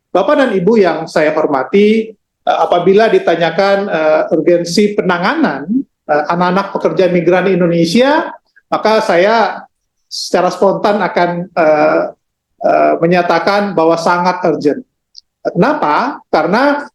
Bapak dan Ibu yang saya hormati, apabila ditanyakan urgensi penanganan anak-anak pekerja migran Indonesia, maka saya secara spontan akan menyatakan bahwa sangat urgent. Kenapa? Karena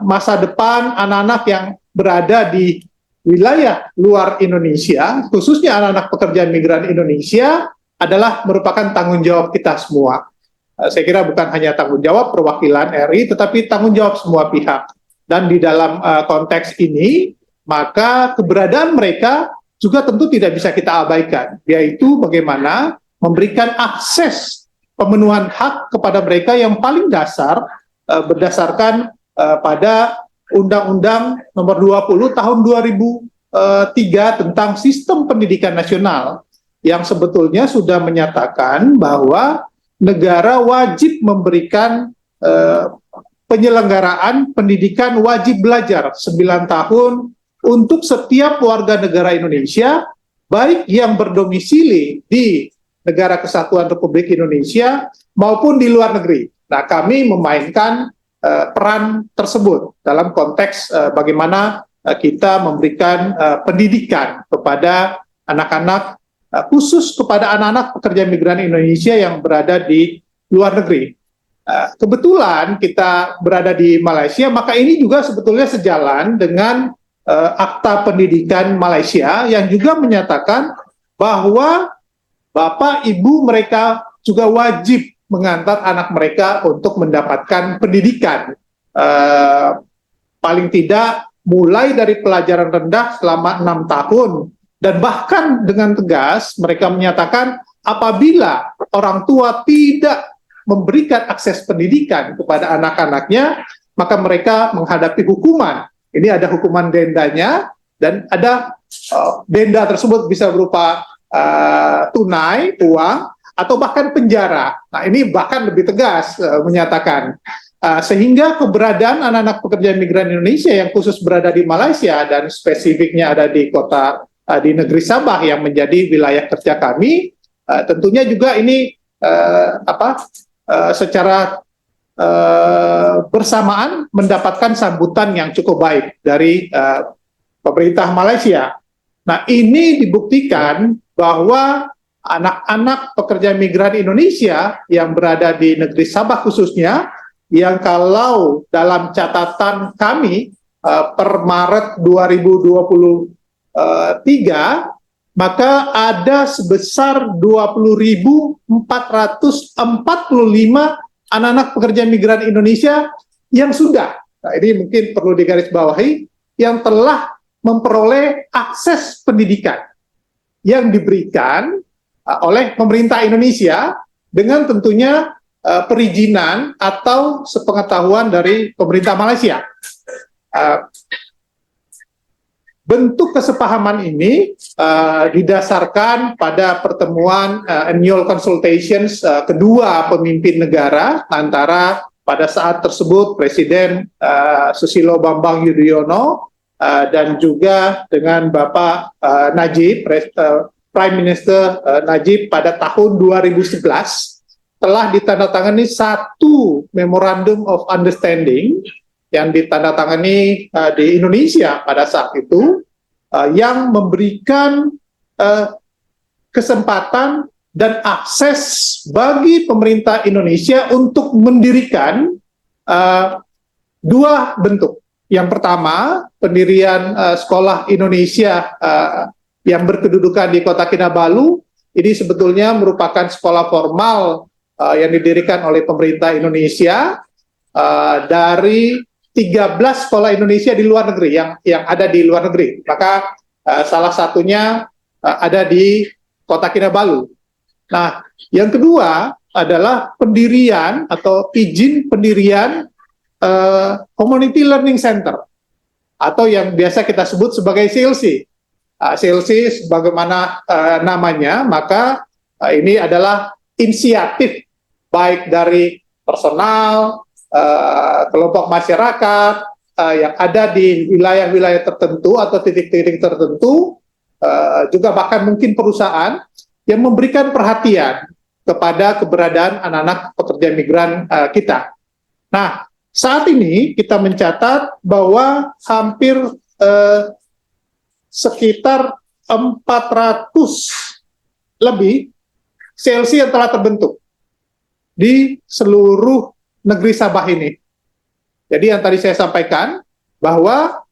masa depan anak-anak yang berada di wilayah luar Indonesia, khususnya anak-anak pekerja migran Indonesia, adalah merupakan tanggung jawab kita semua. Saya kira bukan hanya tanggung jawab perwakilan RI, tetapi tanggung jawab semua pihak. Dan di dalam konteks ini, maka keberadaan mereka juga tentu tidak bisa kita abaikan, yaitu bagaimana memberikan akses pemenuhan hak kepada mereka yang paling dasar berdasarkan pada Undang-Undang Nomor 20 Tahun 2003 tentang Sistem Pendidikan Nasional, yang sebetulnya sudah menyatakan bahwa negara wajib memberikan penyelenggaraan pendidikan wajib belajar 9 tahun untuk setiap warga negara Indonesia, baik yang berdomisili di Negara Kesatuan Republik Indonesia maupun di luar negeri. Nah, kami memainkan peran tersebut dalam konteks bagaimana kita memberikan pendidikan kepada anak-anak, khusus kepada anak-anak pekerja migran Indonesia yang berada di luar negeri. Kebetulan kita berada di Malaysia, maka ini juga sebetulnya sejalan dengan Akta Pendidikan Malaysia yang juga menyatakan bahwa Bapak, Ibu mereka juga wajib mengantar anak mereka untuk mendapatkan pendidikan. Paling tidak mulai dari pelajaran rendah selama 6 tahun. Dan bahkan dengan tegas mereka menyatakan apabila orang tua tidak memberikan akses pendidikan kepada anak-anaknya, maka mereka menghadapi hukuman. Ini ada hukuman dendanya, dan ada denda tersebut bisa berupa tunai, uang, atau bahkan penjara. Nah, ini bahkan lebih tegas menyatakan. Sehingga keberadaan anak-anak pekerja migran Indonesia yang khusus berada di Malaysia dan spesifiknya ada di kota di negeri Sabah yang menjadi wilayah kerja kami, tentunya juga ini secara bersamaan mendapatkan sambutan yang cukup baik dari pemerintah Malaysia. Nah, ini dibuktikan bahwa anak-anak pekerja migran Indonesia yang berada di negeri Sabah khususnya, yang kalau dalam catatan kami per Maret 2023, maka ada sebesar 20.445 anak-anak pekerja migran Indonesia yang sudah, nah ini mungkin perlu digarisbawahi, yang telah memperoleh akses pendidikan yang diberikan oleh pemerintah Indonesia dengan tentunya perizinan atau sepengetahuan dari pemerintah Malaysia. Bentuk kesepahaman ini didasarkan pada pertemuan annual consultations kedua pemimpin negara, antara pada saat tersebut Presiden Susilo Bambang Yudhoyono dan juga dengan Bapak Najib, Prime Minister Najib pada tahun 2011, telah ditandatangani satu Memorandum of Understanding yang ditandatangani di Indonesia pada saat itu, yang memberikan kesempatan dan akses bagi pemerintah Indonesia untuk mendirikan dua bentuk. Yang pertama, pendirian sekolah Indonesia yang berkedudukan di Kota Kinabalu. Ini sebetulnya merupakan sekolah formal yang didirikan oleh pemerintah Indonesia dari 13 sekolah Indonesia di luar negeri yang ada di luar negeri. Maka salah satunya ada di Kota Kinabalu. Nah, yang kedua adalah pendirian atau izin pendirian Community Learning Center, atau yang biasa kita sebut sebagai CLC. CLC sebagaimana namanya, maka ini adalah inisiatif baik dari personal, kelompok masyarakat yang ada di wilayah-wilayah tertentu atau titik-titik tertentu, juga bahkan mungkin perusahaan yang memberikan perhatian kepada keberadaan anak-anak pekerja migran kita. Nah, saat ini kita mencatat bahwa hampir sekitar 400 lebih CLC yang telah terbentuk di seluruh negeri Sabah ini. Jadi yang tadi saya sampaikan bahwa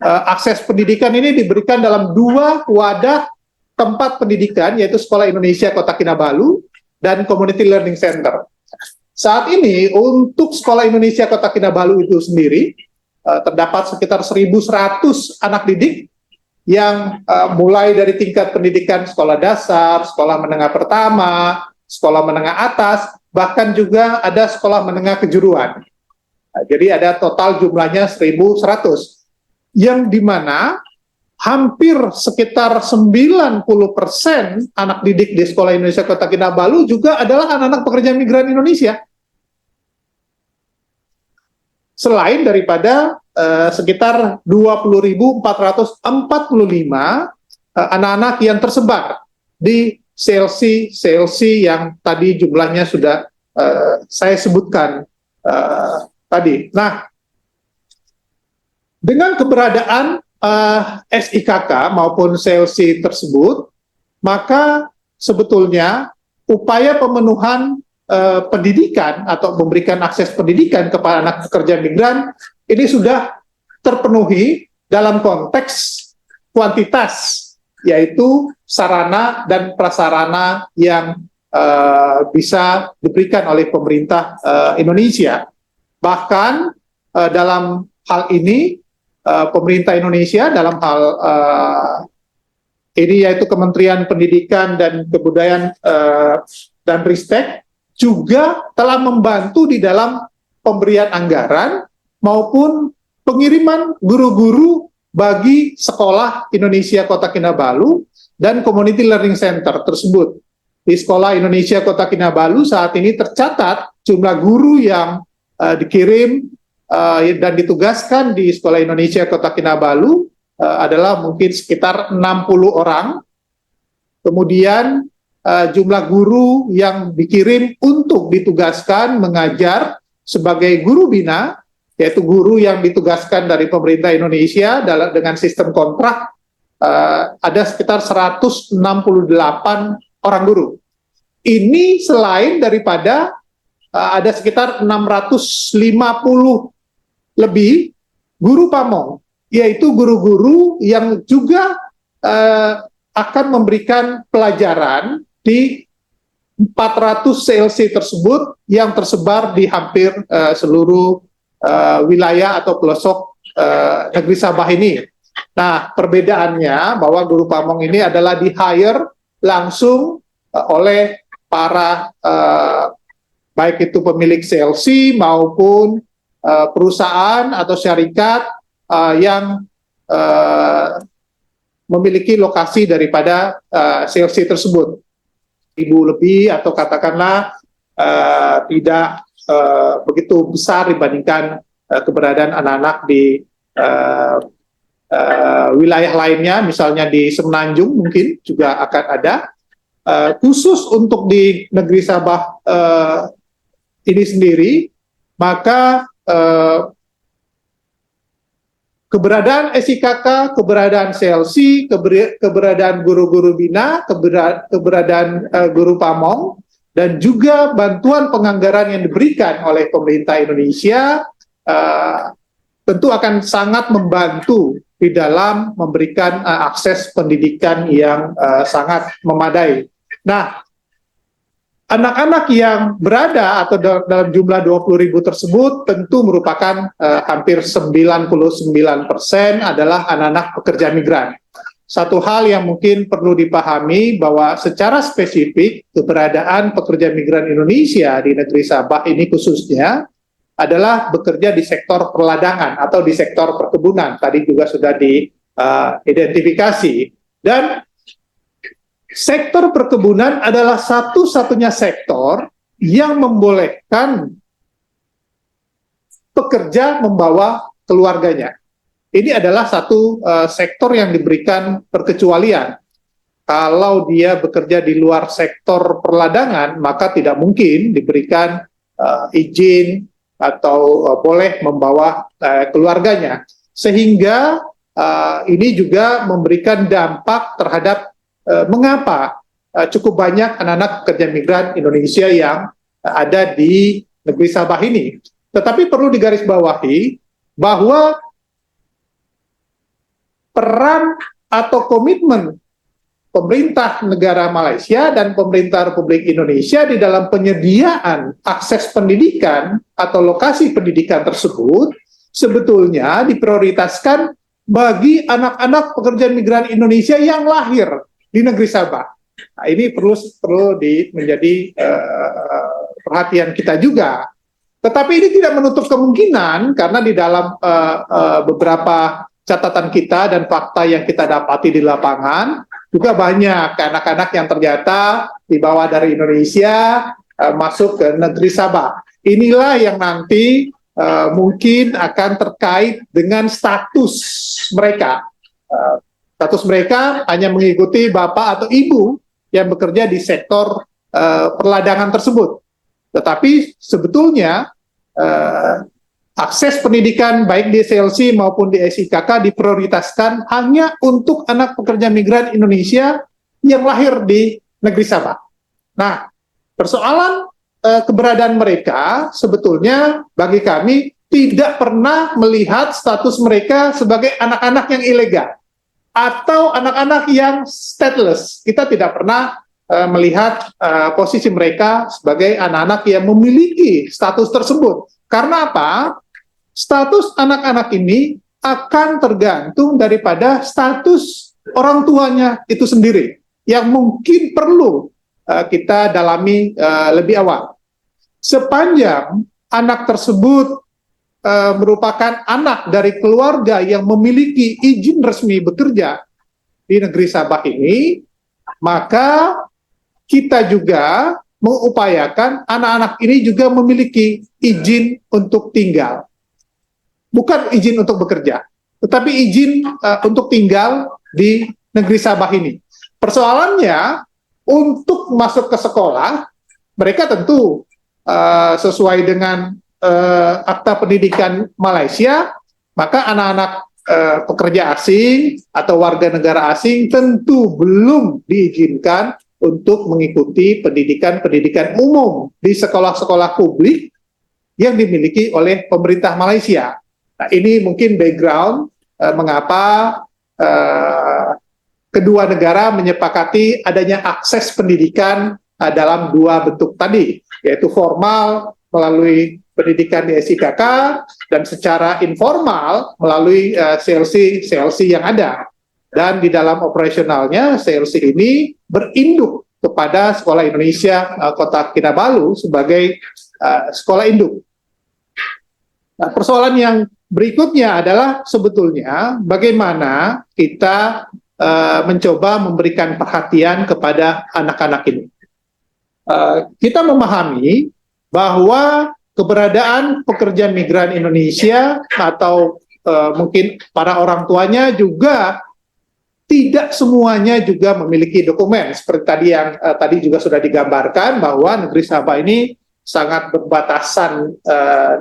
akses pendidikan ini diberikan dalam 2 wadah tempat pendidikan, yaitu Sekolah Indonesia Kota Kinabalu dan Community Learning Center. Saat ini untuk Sekolah Indonesia Kota Kinabalu itu sendiri terdapat sekitar 1.100 anak didik yang mulai dari tingkat pendidikan sekolah dasar, sekolah menengah pertama, sekolah menengah atas, bahkan juga ada sekolah menengah kejuruan. Jadi ada total jumlahnya 1.100, yang dimana hampir sekitar 90% anak didik di Sekolah Indonesia Kota Kinabalu juga adalah anak-anak pekerja migran Indonesia. Selain daripada sekitar 20.445 anak-anak yang tersebar di CLC yang tadi jumlahnya sudah saya sebutkan tadi. Nah, dengan keberadaan SIKK maupun CLC tersebut, maka sebetulnya upaya pemenuhan pendidikan atau memberikan akses pendidikan kepada anak pekerja migran ini sudah terpenuhi dalam konteks kuantitas, yaitu sarana dan prasarana yang bisa diberikan oleh pemerintah Indonesia. Bahkan dalam hal ini pemerintah Indonesia dalam hal ini yaitu Kementerian Pendidikan dan Kebudayaan dan Ristek juga telah membantu di dalam pemberian anggaran maupun pengiriman guru-guru bagi Sekolah Indonesia Kota Kinabalu dan Community Learning Center tersebut. Di Sekolah Indonesia Kota Kinabalu saat ini tercatat jumlah guru yang dikirim dan ditugaskan di Sekolah Indonesia Kota Kinabalu adalah mungkin sekitar 60 orang. Kemudian jumlah guru yang dikirim untuk ditugaskan mengajar sebagai guru bina, yaitu guru yang ditugaskan dari pemerintah Indonesia dengan sistem kontrak, ada sekitar 168 orang guru. Ini selain daripada ada sekitar 650 lebih guru pamong, yaitu guru-guru yang juga akan memberikan pelajaran di 400 CLC tersebut yang tersebar di hampir seluruh wilayah atau pelosok negeri Sabah ini. Nah, perbedaannya bahwa guru pamong ini adalah di-hire langsung oleh para baik itu pemilik CLC maupun perusahaan atau syarikat yang memiliki lokasi daripada CLC tersebut. 1.000 lebih atau katakanlah tidak begitu besar dibandingkan keberadaan anak-anak di wilayah lainnya, misalnya di Semenanjung mungkin juga akan ada. Khusus untuk di negeri Sabah ini sendiri, maka keberadaan SIKK, keberadaan CLC, keberadaan guru-guru bina, keberadaan guru pamong, dan juga bantuan penganggaran yang diberikan oleh pemerintah Indonesia tentu akan sangat membantu di dalam memberikan akses pendidikan yang sangat memadai. Nah, anak-anak yang berada atau dalam jumlah 20.000 tersebut tentu merupakan hampir 99% adalah anak-anak pekerja migran. Satu hal yang mungkin perlu dipahami bahwa secara spesifik keberadaan pekerja migran Indonesia di negeri Sabah ini khususnya adalah bekerja di sektor perladangan atau di sektor perkebunan. Tadi juga sudah diidentifikasi. Dan sektor perkebunan adalah satu-satunya sektor yang membolehkan pekerja membawa keluarganya. Ini adalah satu sektor yang diberikan perkecualian. Kalau dia bekerja di luar sektor perladangan, maka tidak mungkin diberikan izin atau boleh membawa keluarganya, sehingga ini juga memberikan dampak terhadap mengapa cukup banyak anak-anak pekerja migran Indonesia yang ada di negeri Sabah ini. Tetapi perlu digarisbawahi bahwa peran atau komitmen pemerintah negara Malaysia dan pemerintah Republik Indonesia di dalam penyediaan akses pendidikan atau lokasi pendidikan tersebut sebetulnya diprioritaskan bagi anak-anak pekerja migran Indonesia yang lahir di negeri Sabah. Nah, ini perlu menjadi perhatian kita juga. Tetapi ini tidak menutup kemungkinan karena di dalam beberapa catatan kita dan fakta yang kita dapati di lapangan juga banyak anak-anak yang ternyata dibawa dari Indonesia masuk ke negeri Sabah. Inilah yang nanti mungkin akan terkait dengan status mereka. Status mereka hanya mengikuti bapak atau ibu yang bekerja di sektor perladangan tersebut. Tetapi sebetulnya akses pendidikan baik di SLC maupun di SIKK diprioritaskan hanya untuk anak pekerja migran Indonesia yang lahir di negeri Sabah. Nah, persoalan keberadaan mereka sebetulnya bagi kami tidak pernah melihat status mereka sebagai anak-anak yang ilegal atau anak-anak yang stateless. Kita tidak pernah melihat posisi mereka sebagai anak-anak yang memiliki status tersebut. Karena apa? Status anak-anak ini akan tergantung daripada status orang tuanya itu sendiri, yang mungkin perlu kita dalami lebih awal. Sepanjang anak tersebut merupakan anak dari keluarga yang memiliki izin resmi bekerja di negeri Sabah ini, maka kita juga mengupayakan anak-anak ini juga memiliki izin untuk tinggal. Bukan izin untuk bekerja, tetapi izin untuk tinggal di negeri Sabah ini. Persoalannya, untuk masuk ke sekolah, mereka tentu sesuai dengan Akta Pendidikan Malaysia, maka anak-anak pekerja asing atau warga negara asing tentu belum diizinkan untuk mengikuti pendidikan umum di sekolah-sekolah publik yang dimiliki oleh pemerintah Malaysia. Nah, ini mungkin background mengapa kedua negara menyepakati adanya akses pendidikan dalam dua bentuk tadi, yaitu formal melalui pendidikan di SIKK dan secara informal melalui CLC yang ada. Dan di dalam operasionalnya CLC ini berinduk kepada Sekolah Indonesia Kota Kinabalu sebagai sekolah induk. Nah, persoalan yang berikutnya adalah sebetulnya bagaimana kita mencoba memberikan perhatian kepada anak-anak ini. Kita memahami bahwa keberadaan pekerja migran Indonesia atau mungkin para orang tuanya juga tidak semuanya juga memiliki dokumen. Seperti tadi yang tadi juga sudah digambarkan bahwa negeri Sabah ini sangat berbatasan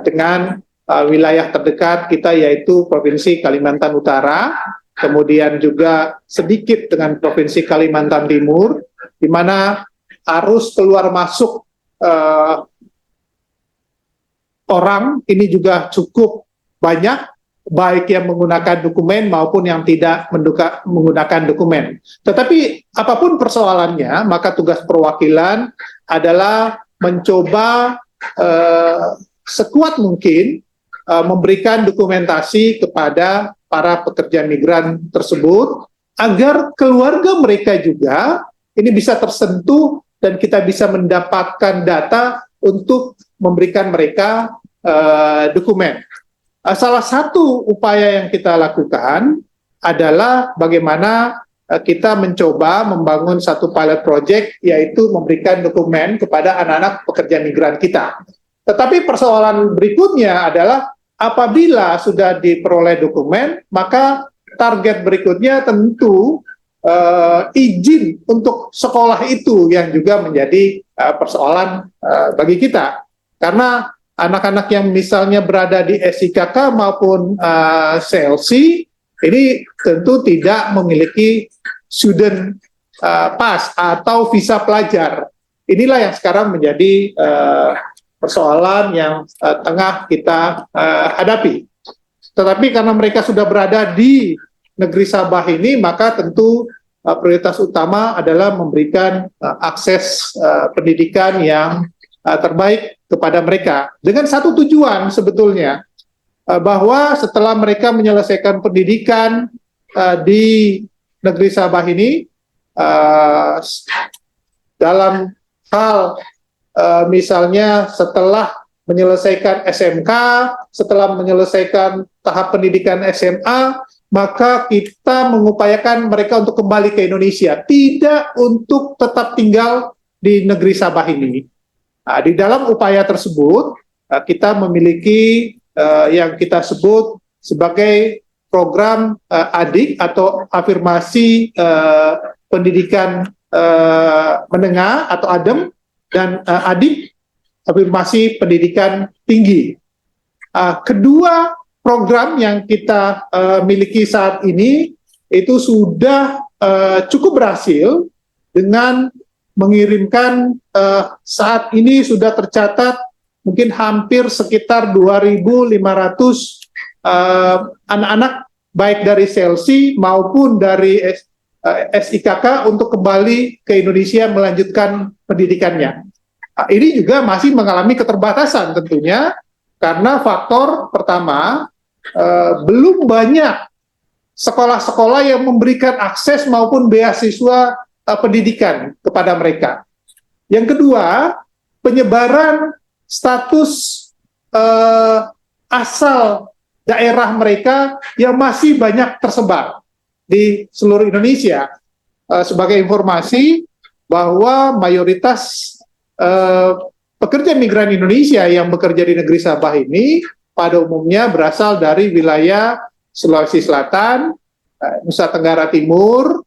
dengan wilayah terdekat kita, yaitu Provinsi Kalimantan Utara, kemudian juga sedikit dengan Provinsi Kalimantan Timur, di mana arus keluar masuk orang ini juga cukup banyak, baik yang menggunakan dokumen maupun yang tidak menggunakan dokumen. Tetapi apapun persoalannya, maka tugas perwakilan adalah mencoba sekuat mungkin memberikan dokumentasi kepada para pekerja migran tersebut agar keluarga mereka juga ini bisa tersentuh dan kita bisa mendapatkan data untuk memberikan mereka dokumen. Salah satu upaya yang kita lakukan adalah bagaimana kita mencoba membangun satu pilot project, yaitu memberikan dokumen kepada anak-anak pekerja migran kita. Tetapi persoalan berikutnya adalah apabila sudah diperoleh dokumen, maka target berikutnya tentu izin untuk sekolah itu yang juga menjadi persoalan bagi kita. Karena anak-anak yang misalnya berada di SIKK maupun CLC ini tentu tidak memiliki student pass atau visa pelajar. Inilah yang sekarang menjadi persoalan yang tengah kita hadapi. Tetapi karena mereka sudah berada di negeri Sabah ini, maka tentu prioritas utama adalah memberikan akses pendidikan yang terbaik kepada mereka. Dengan satu tujuan sebetulnya, bahwa setelah mereka menyelesaikan pendidikan di negeri Sabah ini, dalam hal misalnya setelah menyelesaikan SMK, setelah menyelesaikan tahap pendidikan SMA, maka kita mengupayakan mereka untuk kembali ke Indonesia, tidak untuk tetap tinggal di negeri Sabah ini. Di dalam upaya tersebut, kita memiliki yang kita sebut sebagai program ADIK atau afirmasi pendidikan menengah atau ADEM, dan ADIK afirmasi pendidikan tinggi. Kedua program yang kita miliki saat ini itu sudah cukup berhasil dengan mengirimkan saat ini sudah tercatat mungkin hampir sekitar 2.500 anak-anak baik dari CLC maupun dari SIKK untuk kembali ke Indonesia melanjutkan pendidikannya. Ini juga masih mengalami keterbatasan tentunya karena faktor pertama, belum banyak sekolah-sekolah yang memberikan akses maupun beasiswa pendidikan kepada mereka. Yang kedua, penyebaran status asal daerah mereka yang masih banyak tersebar di seluruh Indonesia. Sebagai informasi bahwa mayoritas pekerja migran Indonesia yang bekerja di negeri Sabah ini pada umumnya berasal dari wilayah Sulawesi Selatan, Nusa Tenggara Timur,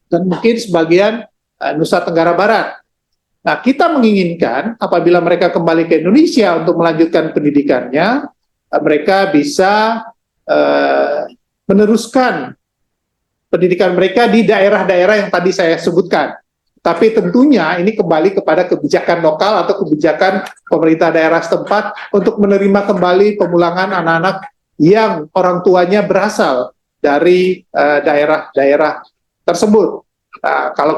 dan mungkin sebagian Nusa Tenggara Barat. Nah, kita menginginkan apabila mereka kembali ke Indonesia untuk melanjutkan pendidikannya, mereka bisa meneruskan pendidikan mereka di daerah-daerah yang tadi saya sebutkan. Tapi tentunya ini kembali kepada kebijakan lokal atau kebijakan pemerintah daerah setempat untuk menerima kembali pemulangan anak-anak yang orang tuanya berasal dari daerah-daerah tersebut. Kalau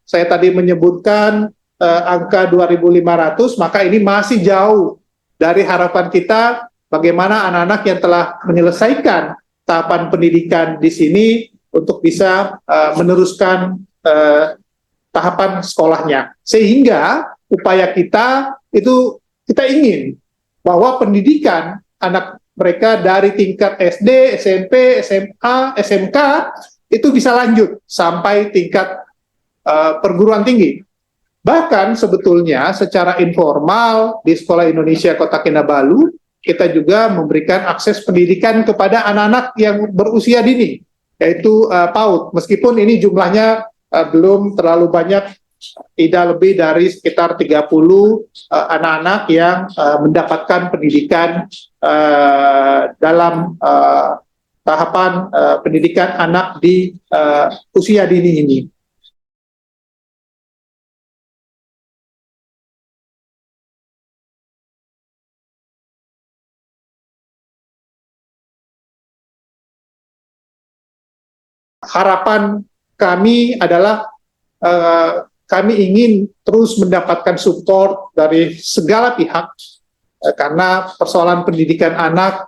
saya tadi menyebutkan angka 2.500, maka ini masih jauh dari harapan kita bagaimana anak-anak yang telah menyelesaikan tahapan pendidikan di sini untuk bisa meneruskan tahapan sekolahnya. Sehingga upaya kita itu kita ingin bahwa pendidikan anak mereka dari tingkat SD, SMP, SMA, SMK itu bisa lanjut sampai tingkat perguruan tinggi. Bahkan sebetulnya secara informal di Sekolah Indonesia Kota Kinabalu kita juga memberikan akses pendidikan kepada anak-anak yang berusia dini, yaitu PAUD. Meskipun ini jumlahnya belum terlalu banyak, tidak lebih dari sekitar 30 anak-anak yang mendapatkan pendidikan dalam tahapan pendidikan anak di usia dini ini. Harapan kami adalah kami ingin terus mendapatkan support dari segala pihak karena persoalan pendidikan anak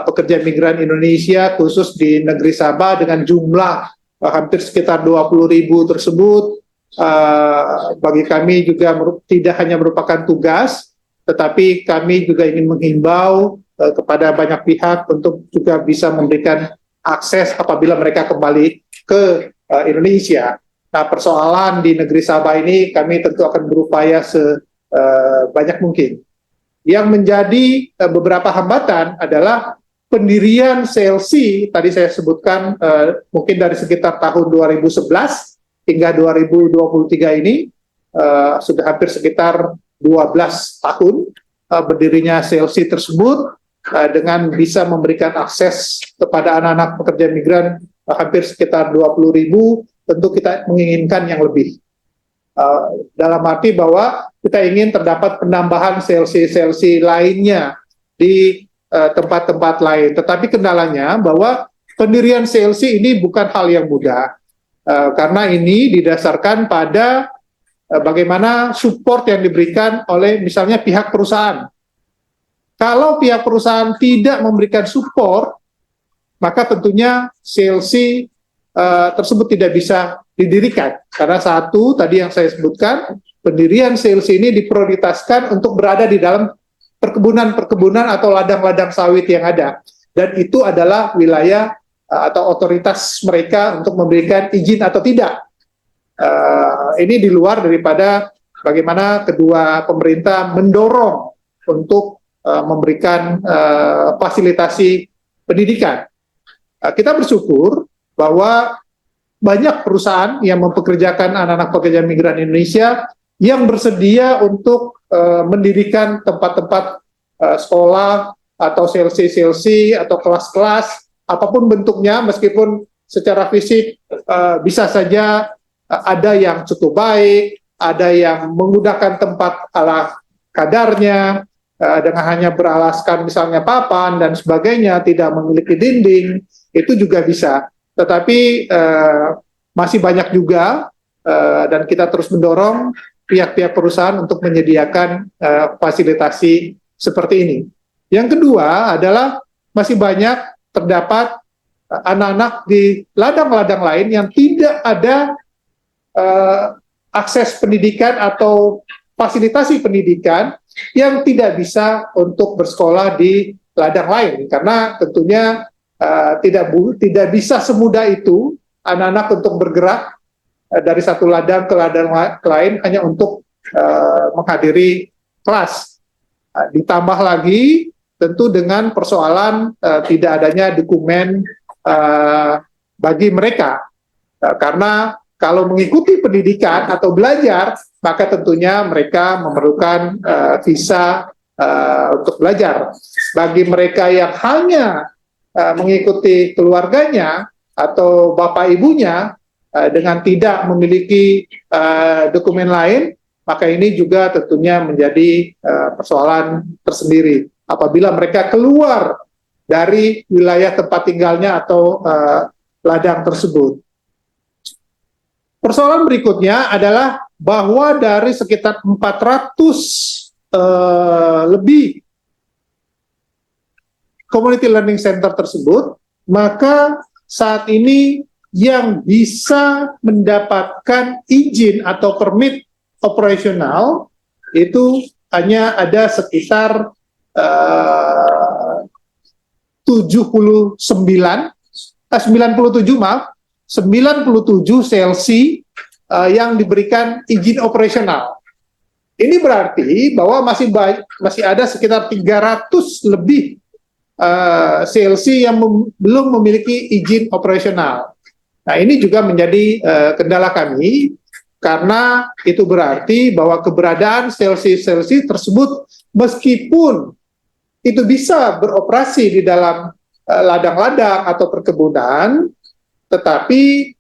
pekerja migran Indonesia khusus di negeri Sabah dengan jumlah hampir sekitar 20.000 tersebut bagi kami juga tidak hanya merupakan tugas, tetapi kami juga ingin menghimbau kepada banyak pihak untuk juga bisa memberikan akses apabila mereka kembali ke Indonesia. Nah, persoalan di negeri Sabah ini kami tentu akan berupaya sebanyak mungkin. Yang menjadi beberapa hambatan adalah pendirian CLC, tadi saya sebutkan mungkin dari sekitar tahun 2011 hingga 2023 ini, sudah hampir sekitar 12 tahun. berdirinya CLC tersebut dengan bisa memberikan akses kepada anak-anak pekerja migran hampir sekitar 20.000, tentu kita menginginkan yang lebih. Dalam arti bahwa kita ingin terdapat penambahan CLC lainnya di tempat-tempat lain. Tetapi kendalanya bahwa pendirian CLC ini bukan hal yang mudah, karena ini didasarkan pada bagaimana support yang diberikan oleh misalnya pihak perusahaan. Kalau pihak perusahaan tidak memberikan support, maka tentunya CLC tersebut tidak bisa didirikan. Karena satu, tadi yang saya sebutkan, pendirian CLC ini diprioritaskan untuk berada di dalam perkebunan-perkebunan atau ladang-ladang sawit yang ada. Dan itu adalah wilayah atau otoritas mereka untuk memberikan izin atau tidak. Ini di luar daripada bagaimana kedua pemerintah mendorong untuk memberikan fasilitasi pendidikan. Kita bersyukur bahwa banyak perusahaan yang mempekerjakan anak-anak pekerja migran Indonesia yang bersedia untuk mendirikan tempat-tempat sekolah atau CLC atau kelas-kelas apapun bentuknya, meskipun secara fisik bisa saja ada yang cukup baik, ada yang menggunakan tempat ala kadarnya dengan hanya beralaskan misalnya papan dan sebagainya, tidak memiliki dinding, itu juga bisa. Tetapi masih banyak juga dan kita terus mendorong pihak-pihak perusahaan untuk menyediakan fasilitasi seperti ini. Yang kedua adalah masih banyak terdapat anak-anak di ladang-ladang lain yang tidak ada akses pendidikan atau fasilitasi pendidikan yang tidak bisa untuk bersekolah di ladang lain, karena tentunya tidak bisa semudah itu anak-anak untuk bergerak dari satu ladang ke ladang lain hanya untuk menghadiri kelas. Ditambah lagi tentu dengan persoalan tidak adanya dokumen bagi mereka, karena kalau mengikuti pendidikan atau belajar maka tentunya mereka memerlukan visa untuk belajar. Bagi mereka yang hanya mengikuti keluarganya atau bapak ibunya dengan tidak memiliki dokumen lain, maka ini juga tentunya menjadi persoalan tersendiri apabila mereka keluar dari wilayah tempat tinggalnya atau ladang tersebut. Persoalan berikutnya adalah bahwa dari sekitar 400 lebih community learning center tersebut, maka saat ini yang bisa mendapatkan izin atau permit operasional itu hanya ada sekitar 97 CLC yang diberikan izin operasional. Ini berarti bahwa masih ada sekitar 300 lebih CLC yang belum memiliki izin operasional. Nah, ini juga menjadi kendala kami, karena itu berarti bahwa keberadaan CLC tersebut meskipun itu bisa beroperasi di dalam ladang-ladang atau perkebunan, tetapi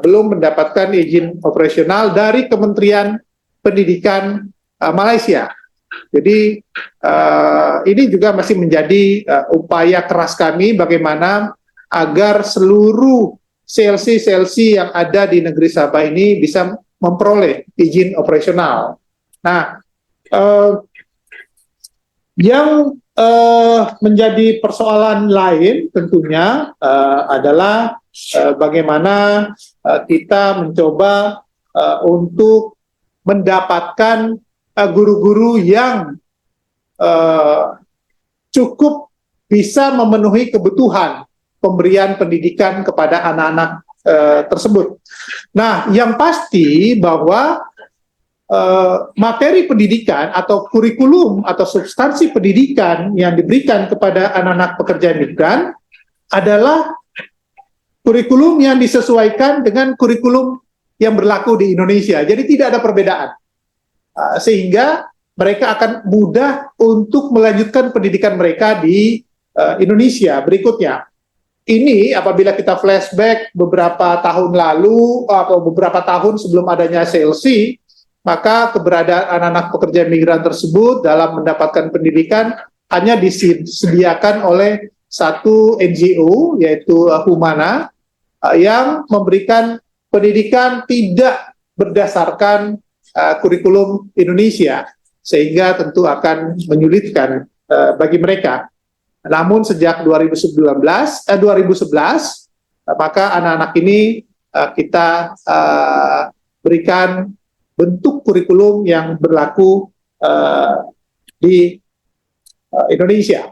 belum mendapatkan izin operasional dari Kementerian Pendidikan Malaysia. Jadi ini juga masih menjadi upaya keras kami bagaimana agar seluruh CLC yang ada di negeri Sabah ini bisa memperoleh izin operasional. Nah, yang menjadi persoalan lain tentunya adalah bagaimana kita mencoba untuk mendapatkan guru-guru yang cukup bisa memenuhi kebutuhan pemberian pendidikan kepada anak-anak tersebut. Nah, yang pasti bahwa materi pendidikan atau kurikulum atau substansi pendidikan yang diberikan kepada anak-anak pekerja migran adalah kurikulum yang disesuaikan dengan kurikulum yang berlaku di Indonesia. Jadi tidak ada perbedaan. Sehingga mereka akan mudah untuk melanjutkan pendidikan mereka di Indonesia berikutnya. Ini apabila kita flashback beberapa tahun lalu atau beberapa tahun sebelum adanya CLC, maka keberadaan anak-anak pekerja migran tersebut dalam mendapatkan pendidikan hanya disediakan oleh satu NGO, yaitu Humana, yang memberikan pendidikan tidak berdasarkan kurikulum Indonesia, sehingga tentu akan menyulitkan bagi mereka. Namun sejak 2011, maka anak-anak ini kita berikan bentuk kurikulum yang berlaku di Indonesia.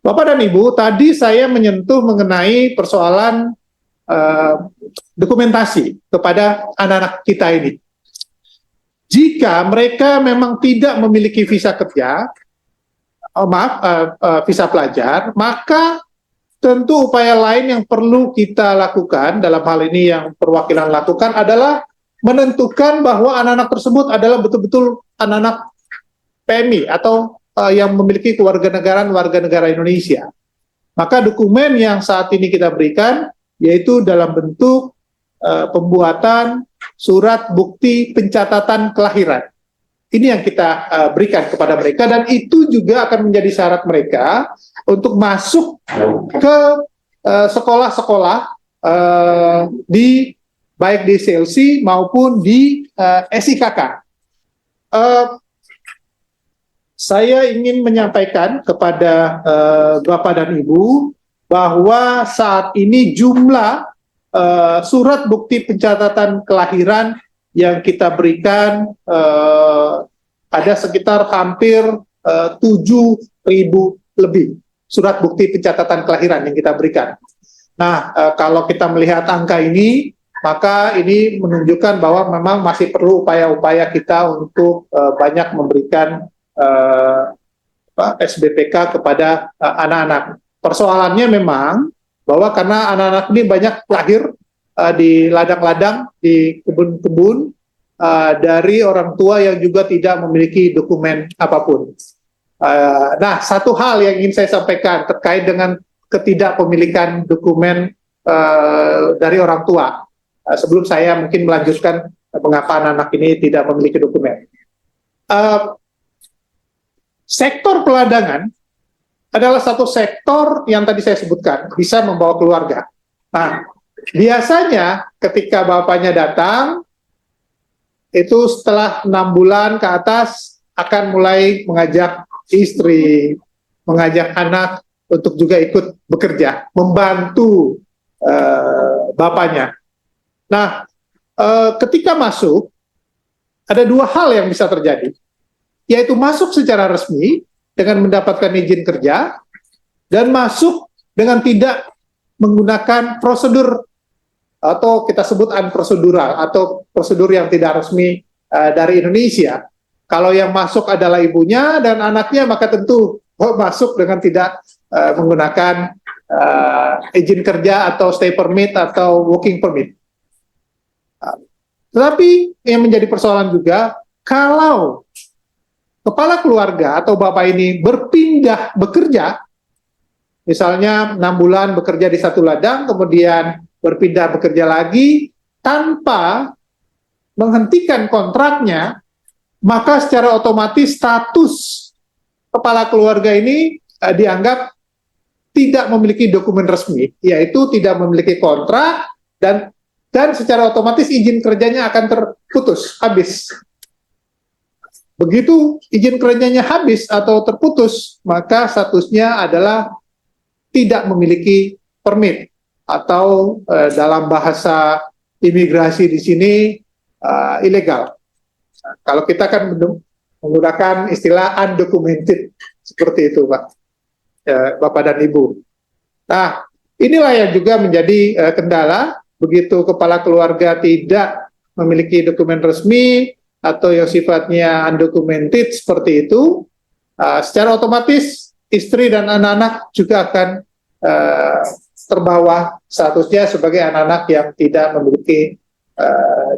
Bapak dan Ibu, tadi saya menyentuh mengenai persoalan dokumentasi kepada anak-anak kita ini. Jika mereka memang tidak memiliki visa kerja, visa pelajar, maka tentu upaya lain yang perlu kita lakukan, dalam hal ini yang perwakilan lakukan, adalah menentukan bahwa anak-anak tersebut adalah betul-betul anak-anak PMI atau yang memiliki kewarganegaraan warga negara Indonesia. Maka dokumen yang saat ini kita berikan yaitu dalam bentuk pembuatan surat bukti pencatatan kelahiran. Ini yang kita berikan kepada mereka, dan itu juga akan menjadi syarat mereka untuk masuk ke sekolah-sekolah di baik di CLC maupun di SIKK. Saya ingin menyampaikan kepada Bapak dan Ibu bahwa saat ini jumlah surat bukti pencatatan kelahiran yang kita berikan ada sekitar hampir 7.000 lebih surat bukti pencatatan kelahiran yang kita berikan. Nah, kalau kita melihat angka ini, maka ini menunjukkan bahwa memang masih perlu upaya-upaya kita untuk banyak memberikan SBPK kepada anak-anak. Persoalannya memang bahwa karena anak-anak ini banyak lahir di ladang-ladang, di kebun-kebun, dari orang tua yang juga tidak memiliki dokumen apapun. Nah, satu hal yang ingin saya sampaikan terkait dengan ketidakpemilikan dokumen dari orang tua. Sebelum saya mungkin melanjutkan mengapa anak-anak ini tidak memiliki dokumen. Sektor peladangan adalah satu sektor yang tadi saya sebutkan, bisa membawa keluarga. Nah, biasanya ketika bapaknya datang, itu setelah 6 bulan ke atas akan mulai mengajak istri, mengajak anak untuk juga ikut bekerja, membantu bapaknya. Nah, ketika masuk, ada 2 hal yang bisa terjadi, yaitu masuk secara resmi dengan mendapatkan izin kerja, dan masuk dengan tidak menggunakan prosedur atau kita sebut unprosedural atau prosedur yang tidak resmi dari Indonesia. Kalau yang masuk adalah ibunya dan anaknya, maka tentu masuk dengan tidak menggunakan izin kerja atau stay permit atau working permit. Tetapi yang menjadi persoalan juga, kalau kepala keluarga atau bapak ini berpindah bekerja, misalnya 6 bulan bekerja di satu ladang, kemudian berpindah bekerja lagi tanpa menghentikan kontraknya, maka secara otomatis status kepala keluarga ini dianggap tidak memiliki dokumen resmi, yaitu tidak memiliki kontrak, dan secara otomatis izin kerjanya akan terputus, habis. Begitu izin kerjanya habis atau terputus, maka statusnya adalah tidak memiliki permit, atau dalam bahasa imigrasi di sini ilegal. Kalau kita kan menggunakan istilah undocumented, seperti itu, Pak, Bapak dan Ibu. Nah, inilah yang juga menjadi kendala, begitu kepala keluarga tidak memiliki dokumen resmi, atau yang sifatnya undocumented seperti itu, secara otomatis istri dan anak-anak juga akan terbawa statusnya sebagai anak-anak yang tidak memiliki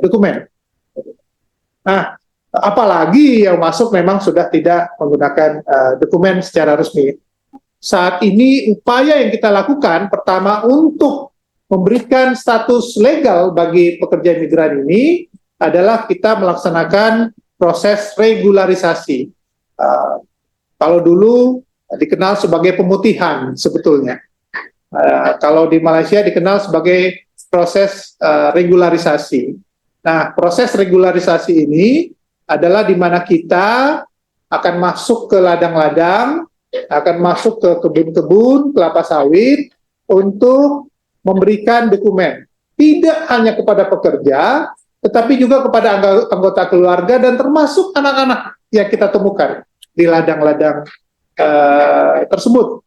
dokumen. Nah, apalagi yang masuk memang sudah tidak menggunakan dokumen secara resmi. Saat ini upaya yang kita lakukan pertama untuk memberikan status legal bagi pekerja migran ini adalah kita melaksanakan proses regularisasi. Kalau dulu dikenal sebagai pemutihan sebetulnya. Kalau di Malaysia dikenal sebagai proses regularisasi. Nah, proses regularisasi ini adalah di mana kita akan masuk ke ladang-ladang, akan masuk ke kebun-kebun kelapa sawit untuk memberikan dokumen. Tidak hanya kepada pekerja, tetapi juga kepada anggota keluarga dan termasuk anak-anak yang kita temukan di ladang-ladang tersebut.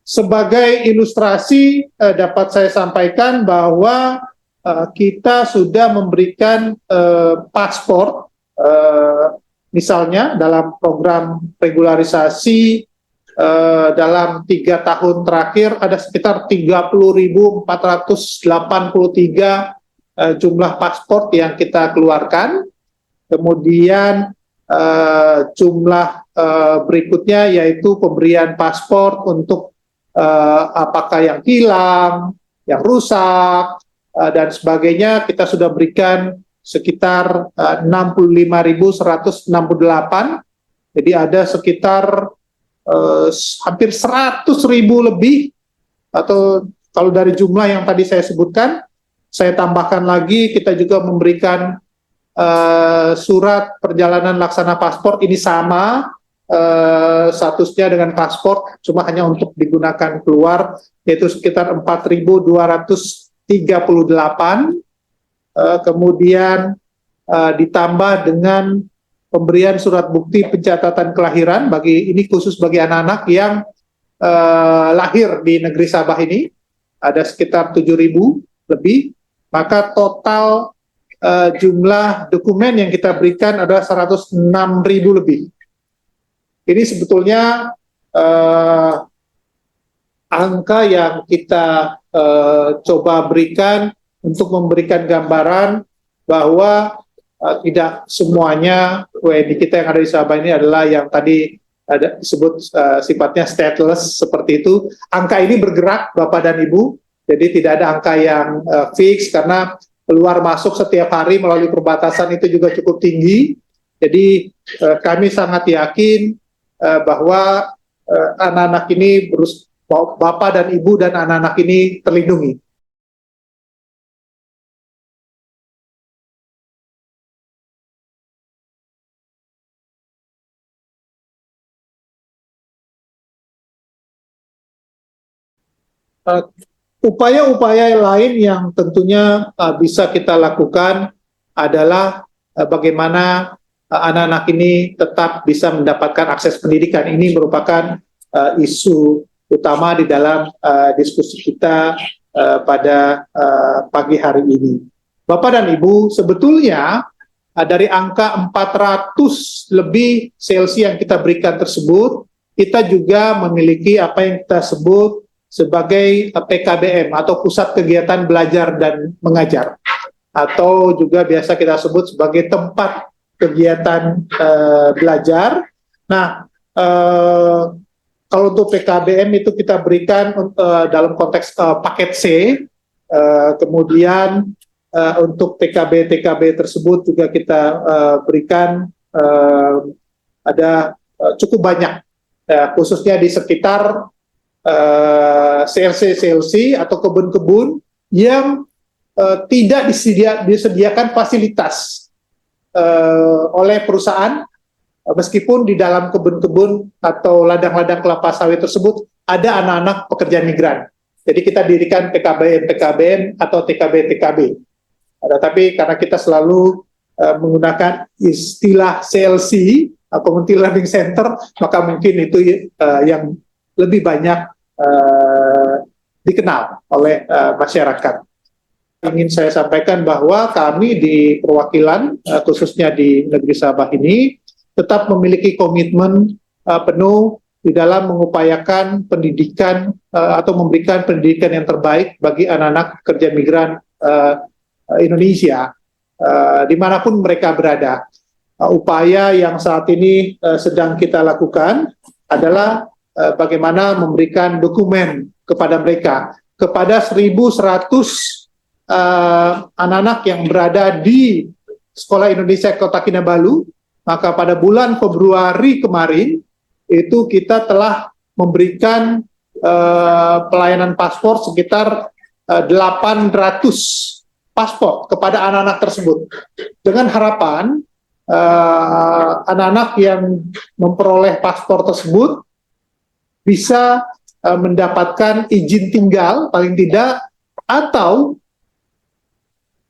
Sebagai ilustrasi dapat saya sampaikan bahwa kita sudah memberikan paspor, misalnya dalam program regularisasi dalam 3 tahun terakhir ada sekitar 30.483 jumlah paspor yang kita keluarkan. Kemudian jumlah berikutnya yaitu pemberian paspor untuk apakah yang hilang, yang rusak, dan sebagainya. Kita sudah berikan sekitar 65.168, jadi ada sekitar hampir 100.000 lebih, atau kalau dari jumlah yang tadi saya sebutkan, saya tambahkan lagi kita juga memberikan surat perjalanan laksana paspor, ini sama statusnya dengan paspor, cuma hanya untuk digunakan keluar, yaitu sekitar 4.238. Kemudian ditambah dengan pemberian surat bukti pencatatan kelahiran, ini khusus bagi anak-anak yang lahir di negeri Sabah ini, ada sekitar 7.000 lebih, maka total jumlah dokumen yang kita berikan adalah 106.000 lebih. Ini sebetulnya angka yang kita coba berikan untuk memberikan gambaran bahwa tidak semuanya WNI kita yang ada di Sabah ini adalah yang tadi ada disebut sifatnya stateless seperti itu. Angka ini bergerak Bapak dan Ibu, jadi tidak ada angka yang fix karena keluar masuk setiap hari melalui perbatasan itu juga cukup tinggi. Jadi kami sangat yakin bahwa anak-anak ini Bapak dan Ibu dan anak-anak ini terlindungi. Upaya-upaya lain yang tentunya bisa kita lakukan adalah bagaimana anak-anak ini tetap bisa mendapatkan akses pendidikan. Ini merupakan isu utama di dalam diskusi kita pada pagi hari ini. Bapak dan Ibu, sebetulnya dari angka 400 lebih CLC yang kita berikan tersebut, kita juga memiliki apa yang kita sebut sebagai PKBM atau Pusat Kegiatan Belajar dan Mengajar, atau juga biasa kita sebut sebagai tempat kegiatan belajar. Nah, kalau untuk PKBM itu kita berikan dalam konteks paket C, kemudian untuk PKB-TKB tersebut juga kita berikan ada cukup banyak, khususnya di sekitar CLC atau kebun-kebun yang tidak disediakan fasilitas oleh perusahaan, meskipun di dalam kebun-kebun atau ladang-ladang kelapa sawit tersebut ada anak-anak pekerja migran. Jadi kita dirikan PKBM atau TKB-TKB. Tapi karena kita selalu menggunakan istilah CLC, Community Learning Center, maka mungkin itu yang lebih banyak dikenal oleh masyarakat. Ingin saya sampaikan bahwa kami di perwakilan, khususnya di negeri Sabah ini, tetap memiliki komitmen penuh di dalam mengupayakan pendidikan atau memberikan pendidikan yang terbaik bagi anak-anak pekerja migran Indonesia. dimanapun mereka berada. Upaya yang saat ini sedang kita lakukan adalah bagaimana memberikan dokumen kepada mereka, kepada 1.100 anak-anak yang berada di Sekolah Indonesia Kota Kinabalu. Maka pada bulan Februari kemarin itu kita telah memberikan pelayanan paspor sekitar 800 paspor kepada anak-anak tersebut, dengan harapan anak-anak yang memperoleh paspor tersebut bisa mendapatkan izin tinggal paling tidak, atau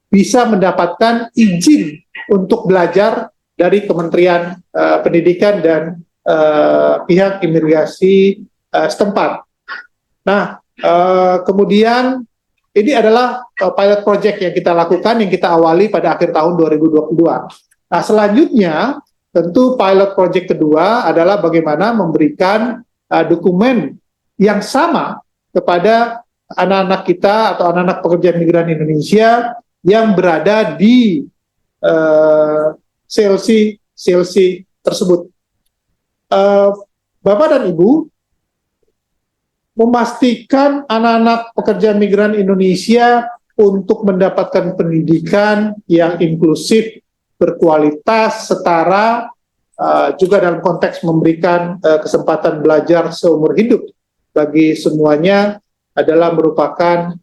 bisa mendapatkan izin untuk belajar dari Kementerian Pendidikan dan pihak imigrasi setempat. Nah, kemudian ini adalah pilot project yang kita lakukan, yang kita awali pada akhir tahun 2022. Nah, selanjutnya tentu pilot project kedua adalah bagaimana memberikan dokumen yang sama kepada anak-anak kita atau anak-anak pekerja migran Indonesia yang berada di CLC tersebut. Bapak dan Ibu, memastikan anak-anak pekerja migran Indonesia untuk mendapatkan pendidikan yang inklusif, berkualitas, setara, juga dalam konteks memberikan kesempatan belajar seumur hidup bagi semuanya adalah merupakan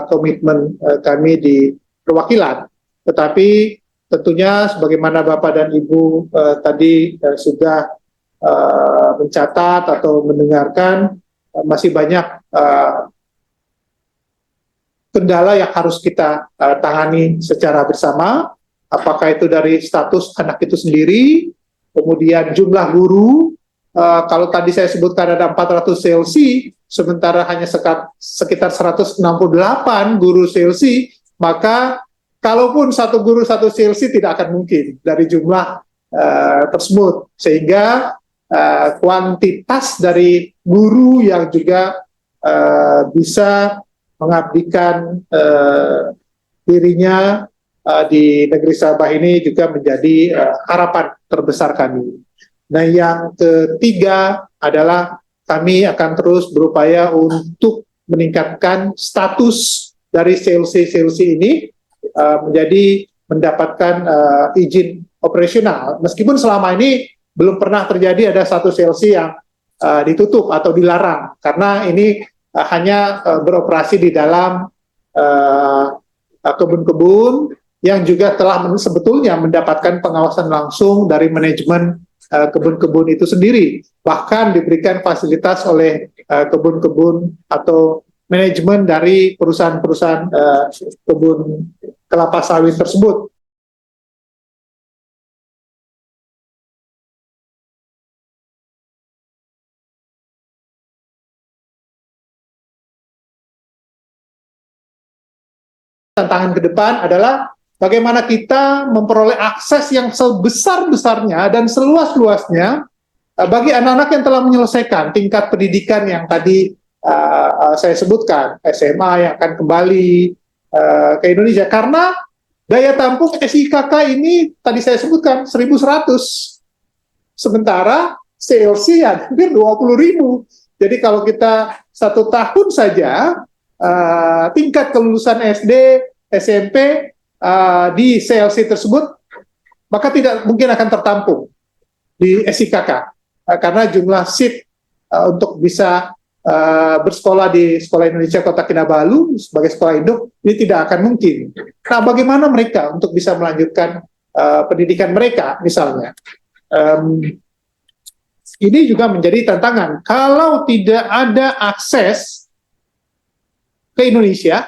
komitmen kami di perwakilan. Tetapi tentunya sebagaimana Bapak dan Ibu tadi sudah mencatat atau mendengarkan, masih banyak kendala yang harus kita tangani secara bersama, apakah itu dari status anak itu sendiri, kemudian jumlah guru. Kalau tadi saya sebutkan ada 400 CLC, sementara hanya sekitar 168 guru CLC, maka kalaupun satu guru satu CLC tidak akan mungkin dari jumlah tersebut, sehingga kuantitas dari guru yang juga bisa mengabdikan dirinya di negeri Sabah ini juga menjadi harapan terbesar kami. Nah, yang ketiga adalah kami akan terus berupaya untuk meningkatkan status dari CLC ini menjadi mendapatkan izin operasional. Meskipun selama ini belum pernah terjadi ada satu CLC yang ditutup atau dilarang, karena ini hanya beroperasi di dalam kebun-kebun yang juga telah sebetulnya mendapatkan pengawasan langsung dari manajemen kebun-kebun itu sendiri. Bahkan diberikan fasilitas oleh kebun-kebun atau manajemen dari perusahaan-perusahaan kebun kelapa sawit tersebut. Tantangan ke depan adalah bagaimana kita memperoleh akses yang sebesar-besarnya dan seluas-luasnya bagi anak-anak yang telah menyelesaikan tingkat pendidikan yang tadi saya sebutkan, SMA yang akan kembali ke Indonesia. Karena daya tampung SIKK ini tadi saya sebutkan 1.100, sementara CLC hampir 20.000. Jadi kalau kita 1 tahun saja tingkat kelulusan SD, SMP di CLC tersebut, maka tidak mungkin akan tertampung di SIKK karena jumlah seat untuk bisa bersekolah di Sekolah Indonesia Kota Kinabalu sebagai sekolah induk ini tidak akan mungkin. Nah, bagaimana mereka untuk bisa melanjutkan pendidikan mereka misalnya? Ini juga menjadi tantangan. Kalau tidak ada akses ke Indonesia,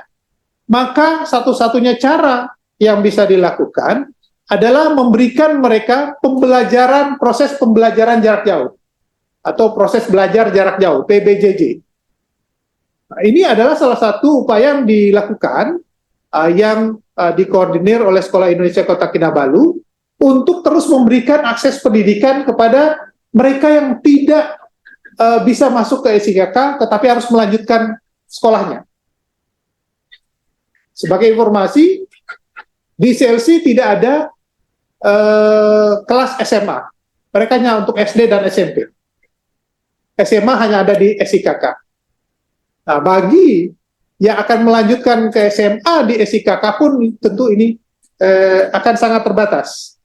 maka satu-satunya cara yang bisa dilakukan adalah memberikan mereka proses pembelajaran jarak jauh atau proses belajar jarak jauh, PBJJ. Nah, ini adalah salah satu upaya yang dilakukan yang dikoordinir oleh Sekolah Indonesia Kota Kinabalu untuk terus memberikan akses pendidikan kepada mereka yang tidak bisa masuk ke SIKK tetapi harus melanjutkan sekolahnya. Sebagai informasi, Di CLC tidak ada kelas SMA. Mereka hanya untuk SD dan SMP. SMA hanya ada di SIKK. Nah, bagi yang akan melanjutkan ke SMA di SIKK pun tentu ini akan sangat terbatas.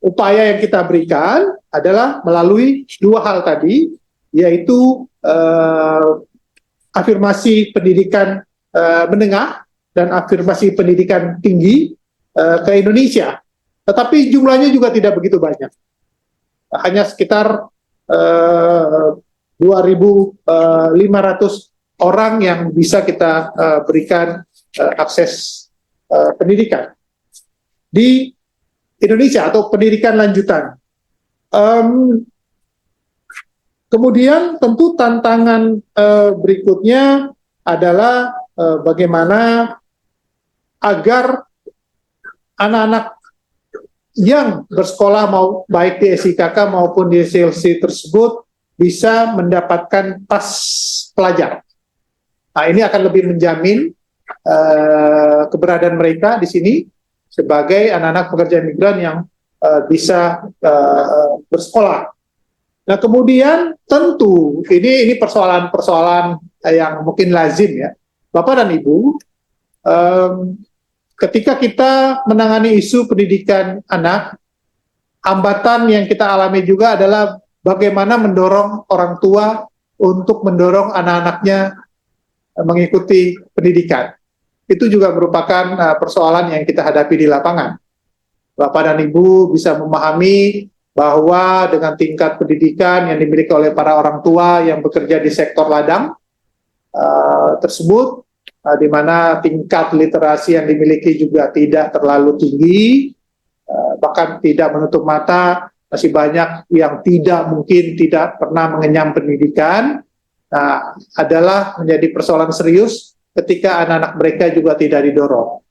Upaya yang kita berikan adalah melalui dua hal tadi, yaitu afirmasi pendidikan menengah dan afirmasi pendidikan tinggi ke Indonesia. Tetapi jumlahnya juga tidak begitu banyak. Hanya sekitar 2.500 orang yang bisa kita berikan akses pendidikan di Indonesia atau pendidikan lanjutan. Kemudian tentu tantangan berikutnya adalah bagaimana agar anak-anak yang bersekolah baik di SIKK maupun di CLC tersebut bisa mendapatkan tas pelajar. Nah, ini akan lebih menjamin keberadaan mereka di sini sebagai anak-anak pekerja migran yang bisa bersekolah. Nah, kemudian tentu ini persoalan-persoalan yang mungkin lazim ya, Bapak dan Ibu. Ketika kita menangani isu pendidikan anak, hambatan yang kita alami juga adalah bagaimana mendorong orang tua untuk mendorong anak-anaknya mengikuti pendidikan. Itu juga merupakan persoalan yang kita hadapi di lapangan. Bapak dan Ibu bisa memahami bahwa dengan tingkat pendidikan yang dimiliki oleh para orang tua yang bekerja di sektor ladang tersebut, di mana tingkat literasi yang dimiliki juga tidak terlalu tinggi, bahkan tidak menutup mata, masih banyak yang mungkin tidak pernah mengenyam pendidikan. Nah, adalah menjadi persoalan serius ketika anak-anak mereka juga tidak didorong.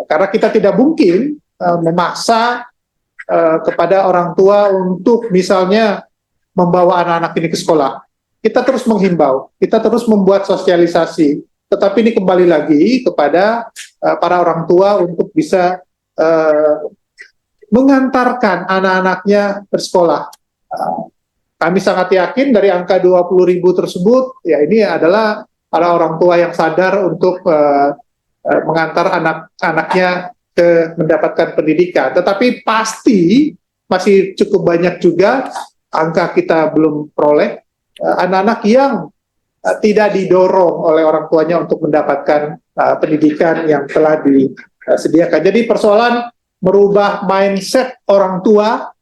Karena kita tidak mungkin memaksa kepada orang tua untuk misalnya membawa anak-anak ini ke sekolah. Kita terus menghimbau, kita terus membuat sosialisasi. Tetapi ini kembali lagi kepada para orang tua untuk bisa mengantarkan anak-anaknya bersekolah. Kami sangat yakin dari angka 20.000 tersebut, ya ini adalah para orang tua yang sadar untuk mengantar anak-anaknya ke mendapatkan pendidikan. Tetapi pasti masih cukup banyak juga angka kita belum peroleh anak-anak yang tidak didorong oleh orang tuanya untuk mendapatkan pendidikan yang telah disediakan. Jadi persoalan merubah mindset orang tua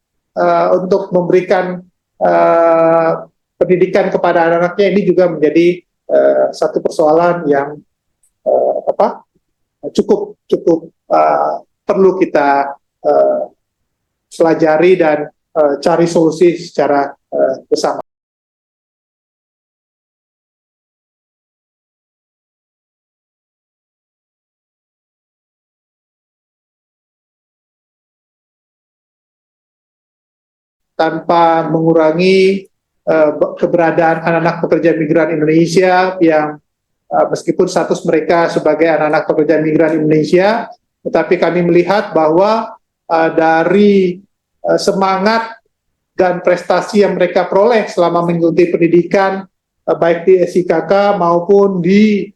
untuk memberikan pendidikan kepada anak-anaknya ini juga menjadi satu persoalan yang cukup perlu kita pelajari dan cari solusi secara bersama. Tanpa mengurangi keberadaan anak-anak pekerja migran Indonesia yang meskipun status mereka sebagai anak-anak pekerja migran Indonesia, tetapi kami melihat bahwa dari semangat dan prestasi yang mereka peroleh selama mengikuti pendidikan baik di SIKK maupun di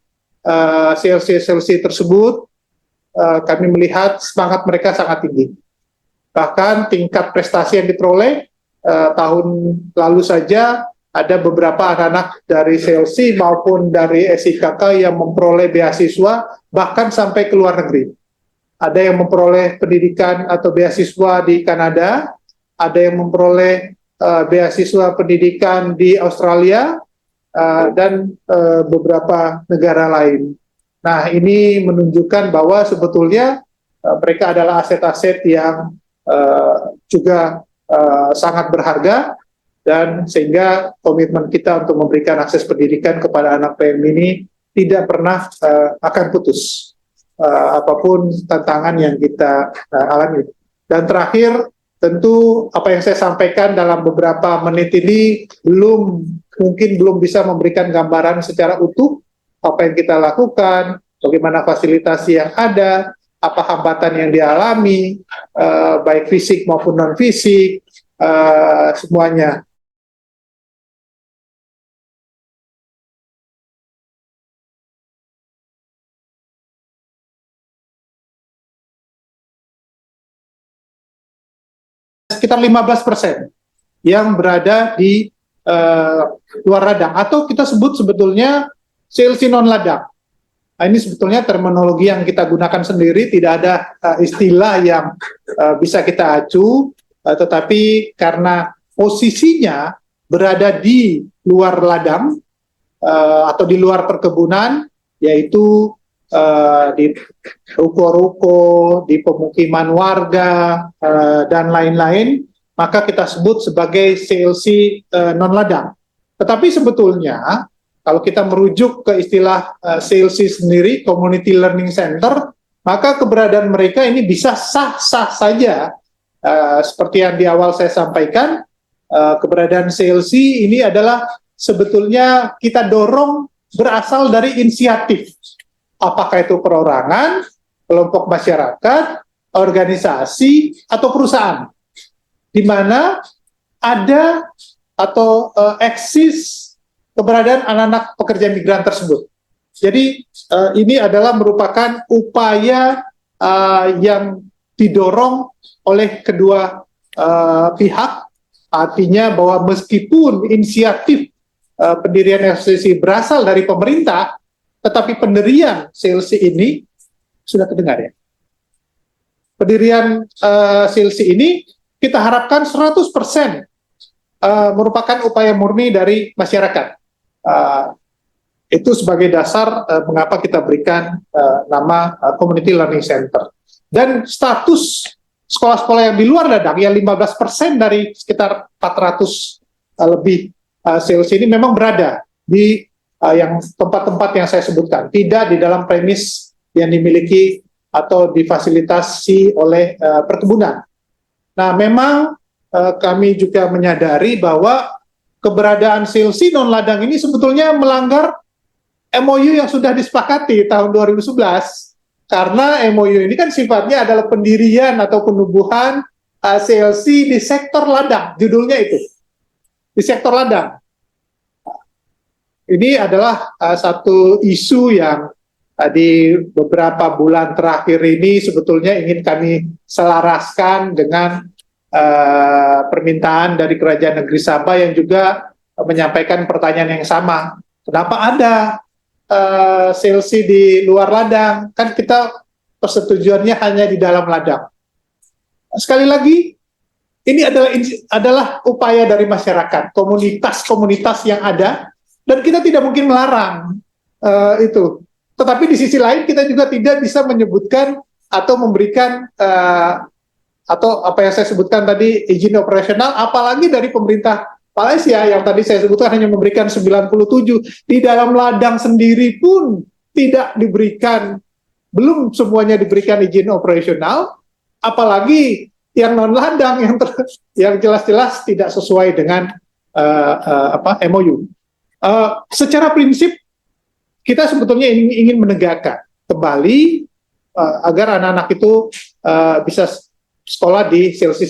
CLC tersebut, kami melihat semangat mereka sangat tinggi. Bahkan tingkat prestasi yang diperoleh tahun lalu saja ada beberapa anak-anak dari CLC maupun dari SIKK yang memperoleh beasiswa bahkan sampai ke luar negeri. Ada yang memperoleh pendidikan atau beasiswa di Kanada, ada yang memperoleh beasiswa pendidikan di Australia, dan beberapa negara lain. Nah, ini menunjukkan bahwa sebetulnya mereka adalah aset-aset yang juga sangat berharga, dan sehingga komitmen kita untuk memberikan akses pendidikan kepada anak PM ini tidak pernah akan putus, apapun tantangan yang kita alami. Dan terakhir, tentu apa yang saya sampaikan dalam beberapa menit ini mungkin belum bisa memberikan gambaran secara utuh apa yang kita lakukan, bagaimana fasilitasi yang ada, apa hambatan yang dialami, baik fisik maupun non fisik, semuanya. Sekitar 15% yang berada di luar ladang, atau kita sebut sebetulnya CLC non ladang. Nah, ini sebetulnya terminologi yang kita gunakan sendiri, tidak ada istilah yang bisa kita acu, tetapi karena posisinya berada di luar ladang atau di luar perkebunan, yaitu di ruko-ruko, di pemukiman warga, dan lain-lain, maka kita sebut sebagai CLC non-ladang. Tetapi sebetulnya, kalau kita merujuk ke istilah CLC sendiri, Community Learning Center, maka keberadaan mereka ini bisa sah-sah saja. Seperti yang di awal saya sampaikan, keberadaan CLC ini adalah sebetulnya kita dorong berasal dari inisiatif. Apakah itu perorangan, kelompok masyarakat, organisasi, atau perusahaan, di mana ada atau eksis keberadaan anak-anak pekerja migran tersebut. Jadi ini adalah merupakan upaya yang didorong oleh kedua pihak, artinya bahwa meskipun inisiatif pendirian FCC berasal dari pemerintah, tetapi pendirian CLC ini sudah terdengar ya. Pendirian CLC ini kita harapkan 100% merupakan upaya murni dari masyarakat. Itu sebagai dasar mengapa kita berikan nama Community Learning Center. Dan status sekolah-sekolah yang di luar ladang, yang 15% dari sekitar 400 lebih CLC ini memang berada di yang tempat-tempat yang saya sebutkan, tidak di dalam premis yang dimiliki atau difasilitasi oleh perkebunan. Nah, memang kami juga menyadari bahwa keberadaan CLC non-ladang ini sebetulnya melanggar MOU yang sudah disepakati tahun 2011, karena MOU ini kan sifatnya adalah pendirian atau penubuhan CLC di sektor ladang, judulnya itu, di sektor ladang. Ini adalah satu isu yang di beberapa bulan terakhir ini sebetulnya ingin kami selaraskan dengan permintaan dari Kerajaan Negeri Sabah yang juga menyampaikan pertanyaan yang sama. Kenapa ada CLC di luar ladang? Kan kita persetujuannya hanya di dalam ladang. Sekali lagi, ini adalah upaya dari masyarakat, komunitas-komunitas yang ada, dan kita tidak mungkin melarang itu. Tetapi di sisi lain kita juga tidak bisa menyebutkan atau memberikan atau apa yang saya sebutkan tadi, izin operasional, apalagi dari pemerintah Malaysia yang tadi saya sebutkan hanya memberikan 97, di dalam ladang sendiri pun tidak diberikan, belum semuanya diberikan izin operasional, apalagi yang non ladang yang jelas-jelas tidak sesuai dengan MOU. Secara prinsip kita sebetulnya ingin menegakkan kembali agar anak-anak itu bisa sekolah di CLC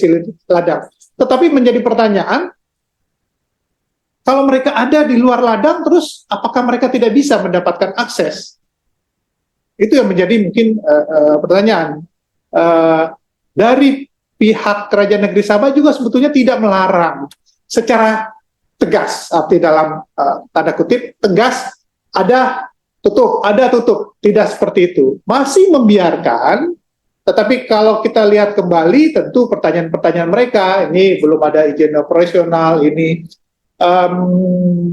ladang. Tetapi menjadi pertanyaan, kalau mereka ada di luar ladang, terus apakah mereka tidak bisa mendapatkan akses? Itu yang menjadi mungkin pertanyaan. Dari pihak Kerajaan Negeri Sabah juga sebetulnya tidak melarang secara tegas, arti dalam tanda kutip tegas, ada tutup, tidak seperti itu. Masih membiarkan. Tetapi kalau kita lihat kembali, tentu pertanyaan-pertanyaan mereka, ini belum ada izin operasional, ini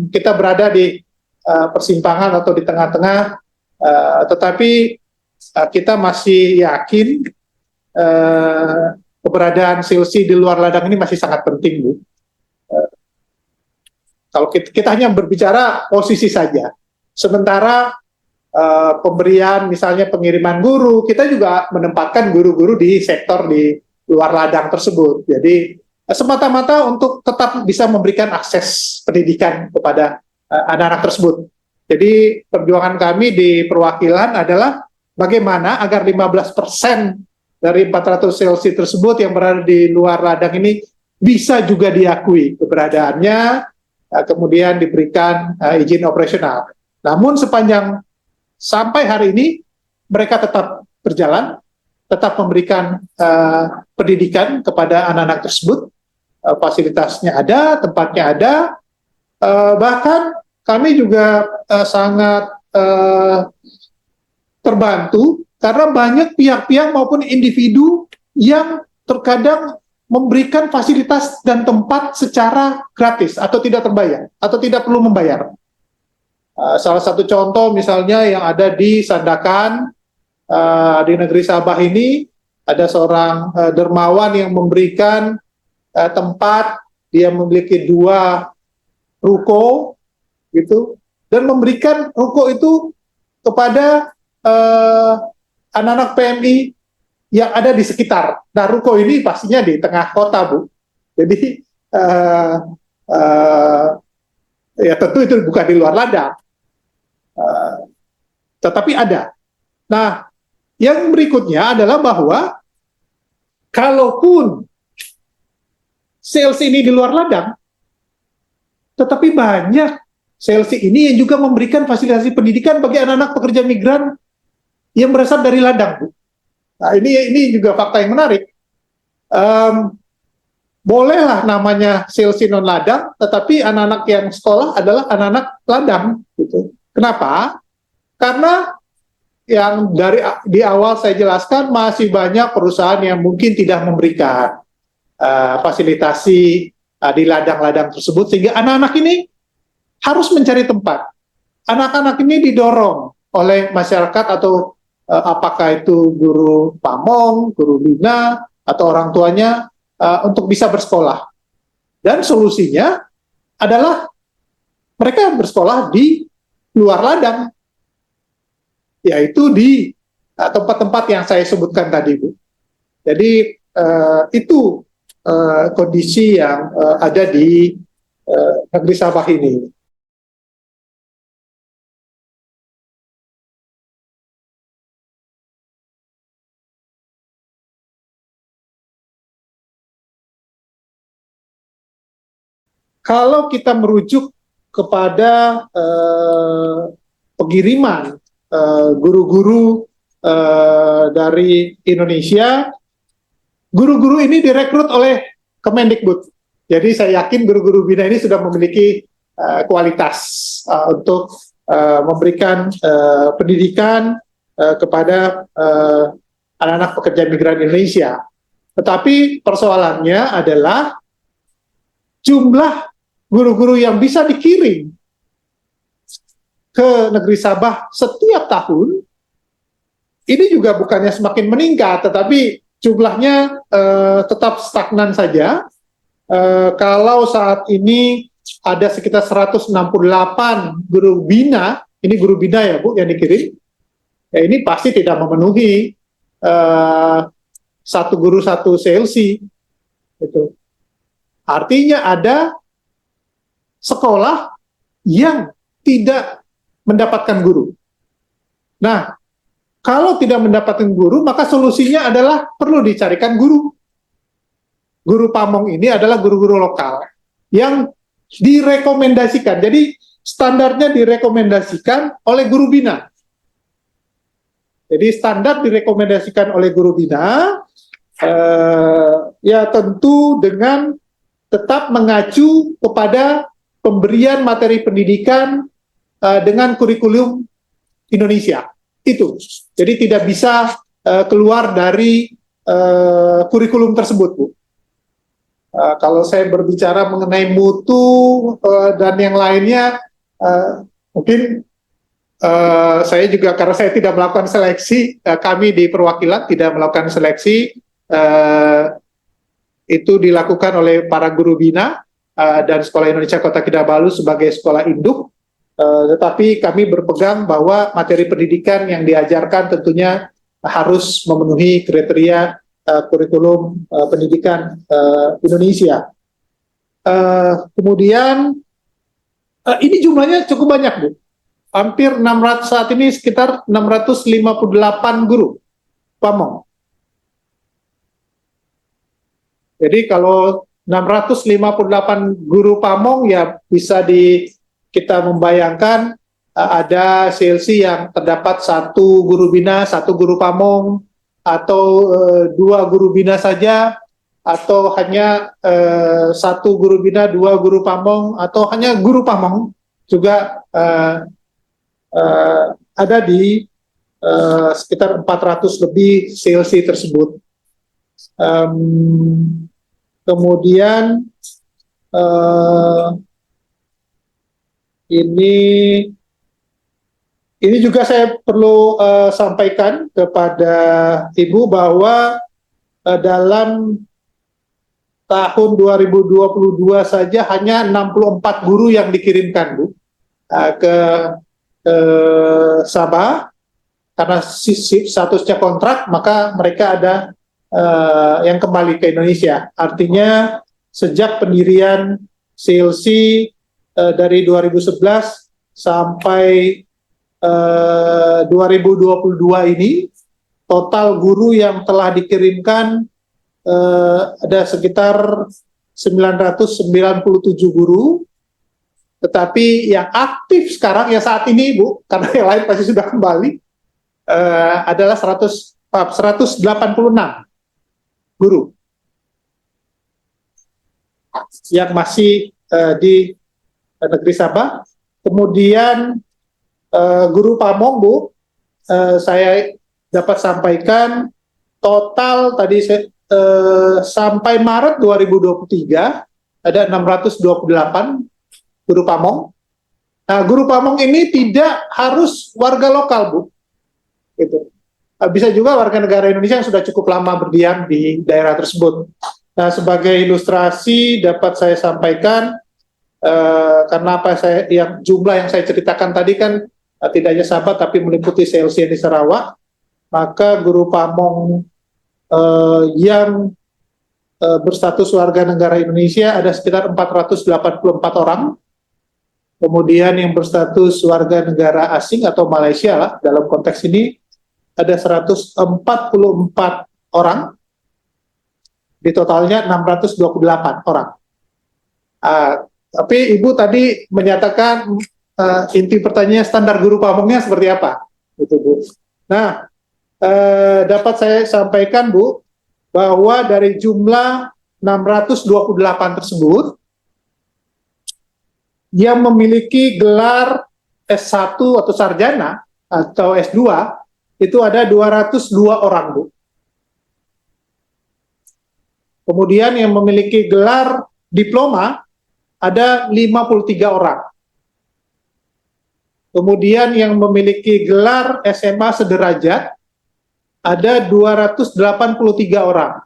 kita berada di persimpangan atau di tengah-tengah, tetapi kita masih yakin keberadaan CLC di luar ladang ini masih sangat penting, Bu. Kalau kita hanya berbicara posisi saja, sementara pemberian misalnya pengiriman guru, kita juga menempatkan guru-guru di sektor di luar ladang tersebut. Jadi semata-mata untuk tetap bisa memberikan akses pendidikan kepada anak-anak tersebut. Jadi perjuangan kami di perwakilan adalah bagaimana agar 15% dari 400 CLC tersebut yang berada di luar ladang ini bisa juga diakui keberadaannya, kemudian diberikan izin operasional. Namun sepanjang sampai hari ini mereka tetap berjalan, tetap memberikan pendidikan kepada anak-anak tersebut, fasilitasnya ada, tempatnya ada, bahkan kami juga sangat terbantu karena banyak pihak-pihak maupun individu yang terkadang memberikan fasilitas dan tempat secara gratis atau tidak terbayar atau tidak perlu membayar. Salah satu contoh misalnya yang ada di Sandakan, di negeri Sabah ini, ada seorang dermawan yang memberikan tempat, dia memiliki 2 ruko gitu, dan memberikan ruko itu kepada anak-anak PMI yang ada di sekitar. Nah, ruko ini pastinya di tengah kota, Bu. Jadi ya tentu itu bukan di luar ladang, tetapi ada. Nah, yang berikutnya adalah bahwa kalaupun sales ini di luar ladang, tetapi banyak CLC ini yang juga memberikan fasilitasi pendidikan bagi anak-anak pekerja migran yang berasal dari ladang, Bu. Nah, ini juga fakta yang menarik. Bolehlah namanya CLC non ladang, tetapi anak-anak yang sekolah adalah anak-anak ladang, gitu. Kenapa? Karena yang di awal saya jelaskan masih banyak perusahaan yang mungkin tidak memberikan fasilitasi di ladang-ladang tersebut, sehingga anak-anak ini harus mencari tempat. Anak-anak ini didorong oleh masyarakat atau apakah itu guru pamong, guru bina, atau orang tuanya untuk bisa bersekolah. Dan solusinya adalah mereka bersekolah di luar ladang, yaitu di tempat-tempat yang saya sebutkan tadi, Bu. Jadi itu kondisi yang ada di negeri Sabah ini. Kalau kita merujuk kepada pengiriman guru-guru dari Indonesia, guru-guru ini direkrut oleh Kemendikbud. Jadi saya yakin guru-guru bina ini sudah memiliki kualitas untuk memberikan pendidikan kepada anak-anak pekerja migran Indonesia. Tetapi persoalannya adalah jumlah guru-guru yang bisa dikirim ke negeri Sabah setiap tahun ini juga bukannya semakin meningkat, tetapi jumlahnya tetap stagnan saja. Kalau saat ini ada sekitar 168 guru bina, ini guru bina ya Bu yang dikirim, ya ini pasti tidak memenuhi satu guru satu CLC. Gitu. Artinya ada sekolah yang tidak mendapatkan guru. Nah, kalau tidak mendapatkan guru, maka solusinya adalah perlu dicarikan guru. Guru pamong ini adalah guru-guru lokal yang direkomendasikan. Jadi standarnya direkomendasikan oleh guru bina. Jadi standar direkomendasikan oleh guru bina, ya tentu dengan tetap mengacu kepada pemberian materi pendidikan dengan kurikulum Indonesia. Itu. Jadi tidak bisa keluar dari kurikulum tersebut, Bu. Kalau saya berbicara mengenai mutu dan yang lainnya, mungkin saya juga, karena saya tidak melakukan seleksi, kami di perwakilan tidak melakukan seleksi, itu dilakukan oleh para guru bina dan Sekolah Indonesia Kota Kinabalu sebagai sekolah induk, tetapi kami berpegang bahwa materi pendidikan yang diajarkan tentunya harus memenuhi kriteria kurikulum pendidikan Indonesia. Kemudian ini jumlahnya cukup banyak, Bu. hampir 600, saat ini sekitar 658 guru pamong. Jadi kalau 658 guru pamong ya bisa kita membayangkan ada CLC yang terdapat 1 guru bina, 1 guru pamong, atau 2 guru bina saja, atau hanya 1 guru bina, 2 guru pamong, atau hanya guru pamong juga ada di sekitar 400 lebih CLC tersebut. Kemudian ini juga saya perlu sampaikan kepada Ibu bahwa dalam tahun 2022 saja hanya 64 guru yang dikirimkan, Bu, ke Sabah, karena statusnya kontrak, maka mereka ada yang kembali ke Indonesia. Artinya sejak pendirian CLC dari 2011 sampai 2022 ini, total guru yang telah dikirimkan ada sekitar 997 guru, tetapi yang aktif sekarang ya saat ini, Bu, karena yang lain pasti sudah kembali, adalah 186 guru yang masih di negeri Sabah. Kemudian guru pamong, Bu, saya dapat sampaikan total tadi sampai Maret 2023 ada 628 guru pamong. Nah, guru pamong ini tidak harus warga lokal, Bu. Gitu. Bisa juga warga negara Indonesia yang sudah cukup lama berdiam di daerah tersebut. Nah, sebagai ilustrasi dapat saya sampaikan, karena jumlah yang saya ceritakan tadi kan tidak hanya Sabah tapi meliputi CLC di Sarawak, maka guru pamong yang berstatus warga negara Indonesia ada sekitar 484 orang. Kemudian yang berstatus warga negara asing atau Malaysia lah dalam konteks ini ada 144 orang, di totalnya 628 orang. Tapi Ibu tadi menyatakan inti pertanyaannya standar guru pamongnya seperti apa, gitu, Bu. Nah, dapat saya sampaikan, Bu, bahwa dari jumlah 628 tersebut yang memiliki gelar S1 atau sarjana atau S2 itu ada 202 orang, Bu. Kemudian yang memiliki gelar diploma ada 53 orang. Kemudian yang memiliki gelar SMA sederajat ada 283 orang.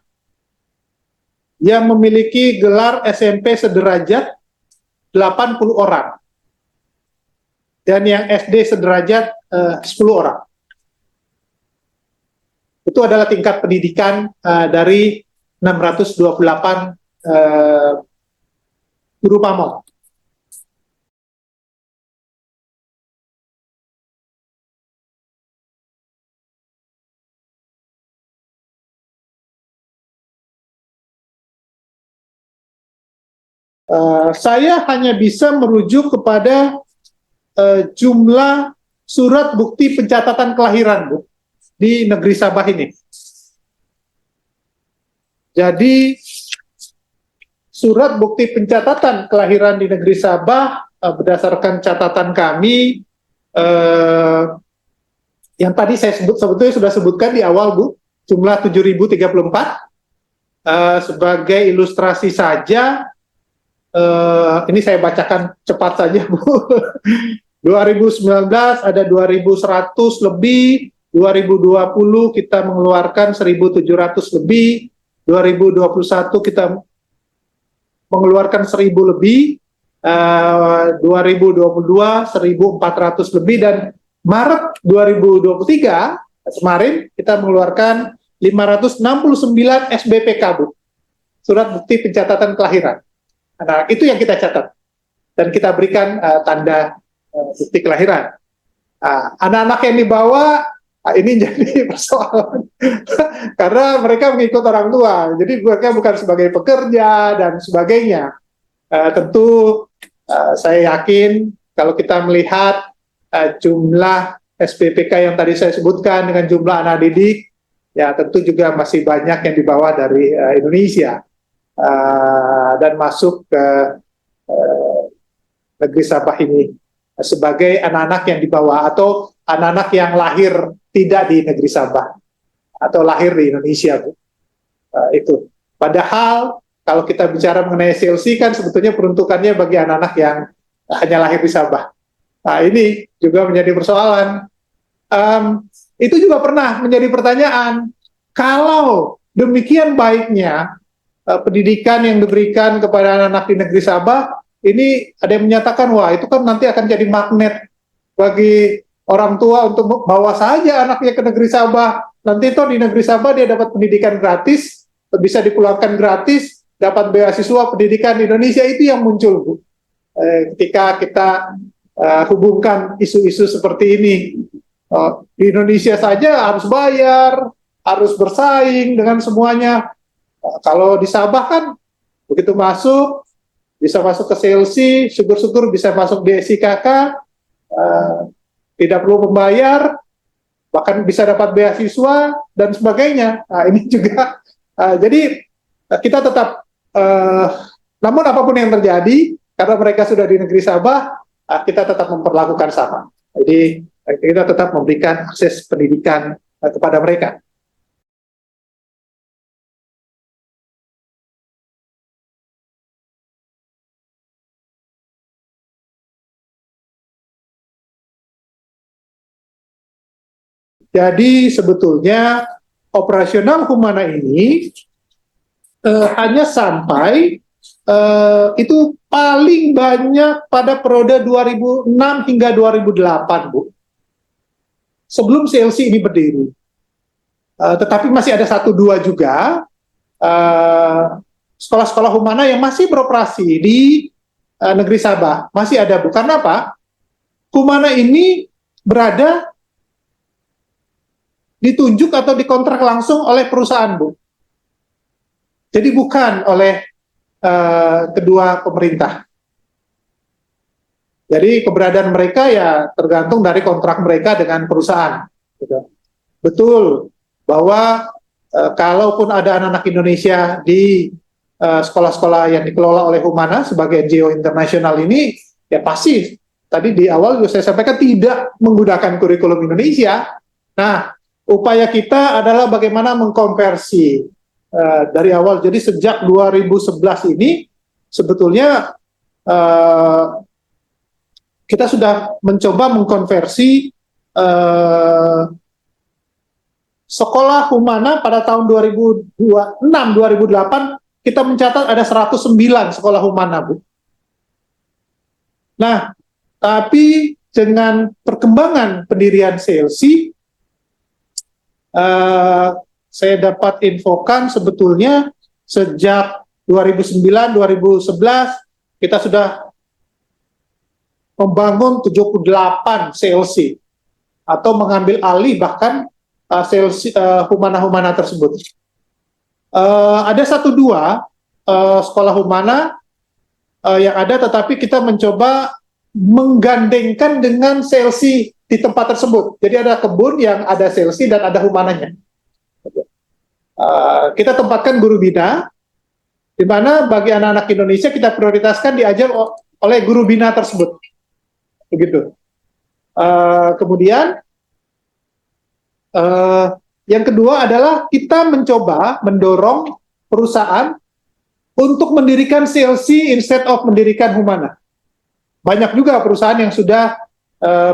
Yang memiliki gelar SMP sederajat 80 orang. Dan yang SD sederajat 10 orang. Itu adalah tingkat pendidikan dari 628 guru pamong. Saya hanya bisa merujuk kepada jumlah surat bukti pencatatan kelahiran, Bu, di negeri Sabah ini. Jadi surat bukti pencatatan kelahiran di negeri Sabah berdasarkan catatan kami yang tadi saya sebetulnya sudah sebutkan di awal, Bu, jumlah 7.034. Sebagai ilustrasi saja, ini saya bacakan cepat saja, Bu. 2019 ada 2.100 lebih, 2020 kita mengeluarkan 1.700 lebih, 2021 kita mengeluarkan 1.000 lebih, 2022 1.400 lebih, dan Maret 2023 kemarin kita mengeluarkan 569 SBPK, Bu, surat bukti pencatatan kelahiran. Nah, itu yang kita catat dan kita berikan tanda bukti kelahiran. Anak-anak yang dibawa ini jadi persoalan karena mereka mengikut orang tua, jadi mereka bukan sebagai pekerja dan sebagainya. Tentu saya yakin kalau kita melihat jumlah SPPK yang tadi saya sebutkan dengan jumlah anak didik, ya tentu juga masih banyak yang dibawa dari Indonesia dan masuk ke negeri Sabah ini sebagai anak-anak yang dibawa atau anak-anak yang lahir tidak di negeri Sabah atau lahir di Indonesia, Bu. Itu. Padahal kalau kita bicara mengenai CLC kan sebetulnya peruntukannya bagi anak-anak yang hanya lahir di Sabah. Nah, ini juga menjadi persoalan. Itu juga pernah menjadi pertanyaan. Kalau demikian baiknya pendidikan yang diberikan kepada anak-anak di negeri Sabah, ini ada yang menyatakan, wah itu kan nanti akan jadi magnet bagi orang tua untuk bawa saja anaknya ke negeri Sabah. Nanti toh di negeri Sabah dia dapat pendidikan gratis, bisa dipulangkan gratis, dapat beasiswa pendidikan di Indonesia. Itu yang muncul, Bu. Ketika kita hubungkan isu-isu seperti ini. Di Indonesia saja harus bayar, harus bersaing dengan semuanya. Kalau di Sabah kan begitu masuk, bisa masuk ke CLC, syukur-syukur bisa masuk di SIKK, tidak perlu membayar, bahkan bisa dapat beasiswa dan sebagainya. Nah, ini juga, jadi kita tetap, namun apapun yang terjadi, karena mereka sudah di negeri Sabah, kita tetap memperlakukan sama. Jadi kita tetap memberikan akses pendidikan kepada mereka. Jadi sebetulnya operasional Humana ini hanya sampai itu paling banyak pada periode 2006 hingga 2008, Bu. Sebelum CLC ini berdiri. Tetapi masih ada 1-2 juga sekolah-sekolah Humana yang masih beroperasi di negeri Sabah. Masih ada, Bu. Karena apa? Humana ini berada ditunjuk atau dikontrak langsung oleh perusahaan, Bu. Jadi bukan oleh kedua pemerintah. Jadi keberadaan mereka ya tergantung dari kontrak mereka dengan perusahaan. Betul bahwa kalaupun ada anak-anak Indonesia di sekolah-sekolah yang dikelola oleh Humana sebagai NGO internasional ini, ya pasti tadi di awal juga saya sampaikan tidak menggunakan kurikulum Indonesia. Nah, upaya kita adalah bagaimana mengkonversi dari awal. Jadi sejak 2011 ini sebetulnya kita sudah mencoba mengkonversi sekolah Humana pada tahun 2006-2008 kita mencatat ada 109 sekolah Humana, Bu. Nah, tapi dengan perkembangan pendirian CLC, saya dapat infokan sebetulnya sejak 2009-2011 kita sudah membangun 78 CLC atau mengambil alih bahkan CLC Humana-Humana tersebut. Ada 1-2 sekolah Humana yang ada, tetapi kita mencoba menggandengkan dengan CLC di tempat tersebut. Jadi ada kebun yang ada CLC dan ada Humananya. Kita tempatkan guru bina, di mana bagi anak-anak Indonesia kita prioritaskan diajar oleh guru bina tersebut. Begitu. Kemudian yang kedua adalah kita mencoba mendorong perusahaan untuk mendirikan CLC instead of mendirikan Humana. Banyak juga perusahaan yang sudah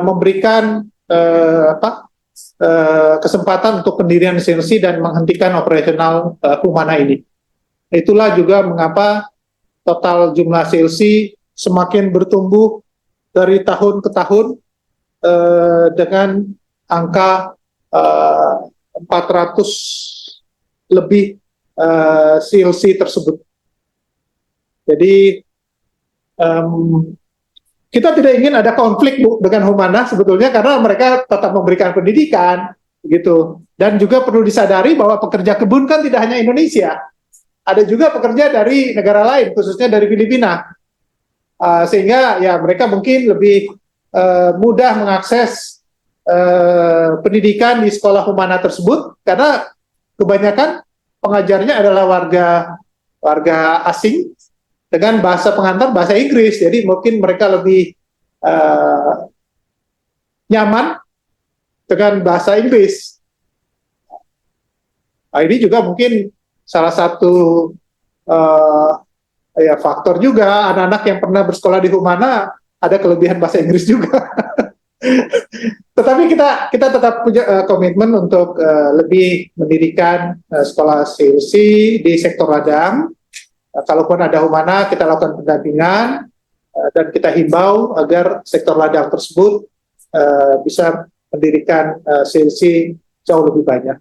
memberikan kesempatan untuk pendirian CLC dan menghentikan operasional Humana ini. Itulah juga mengapa total jumlah CLC semakin bertumbuh dari tahun ke tahun dengan angka 400 lebih CLC tersebut. Jadi kita tidak ingin ada konflik Bu dengan Humana sebetulnya, karena mereka tetap memberikan pendidikan gitu. Dan juga perlu disadari bahwa pekerja kebun kan tidak hanya Indonesia, ada juga pekerja dari negara lain, khususnya dari Filipina. Sehingga ya mereka mungkin lebih mudah mengakses pendidikan di sekolah Humana tersebut, karena kebanyakan pengajarnya adalah warga asing dengan bahasa pengantar bahasa Inggris, jadi mungkin mereka lebih nyaman dengan bahasa Inggris. Nah, ini juga mungkin salah satu ya faktor juga, anak-anak yang pernah bersekolah di Humana ada kelebihan bahasa Inggris juga. Tetapi kita tetap punya komitmen untuk lebih mendirikan sekolah CLC di sektor ladang. Kalaupun ada Humana, kita lakukan pendampingan dan kita himbau agar sektor ladang tersebut bisa mendirikan CLC jauh lebih banyak.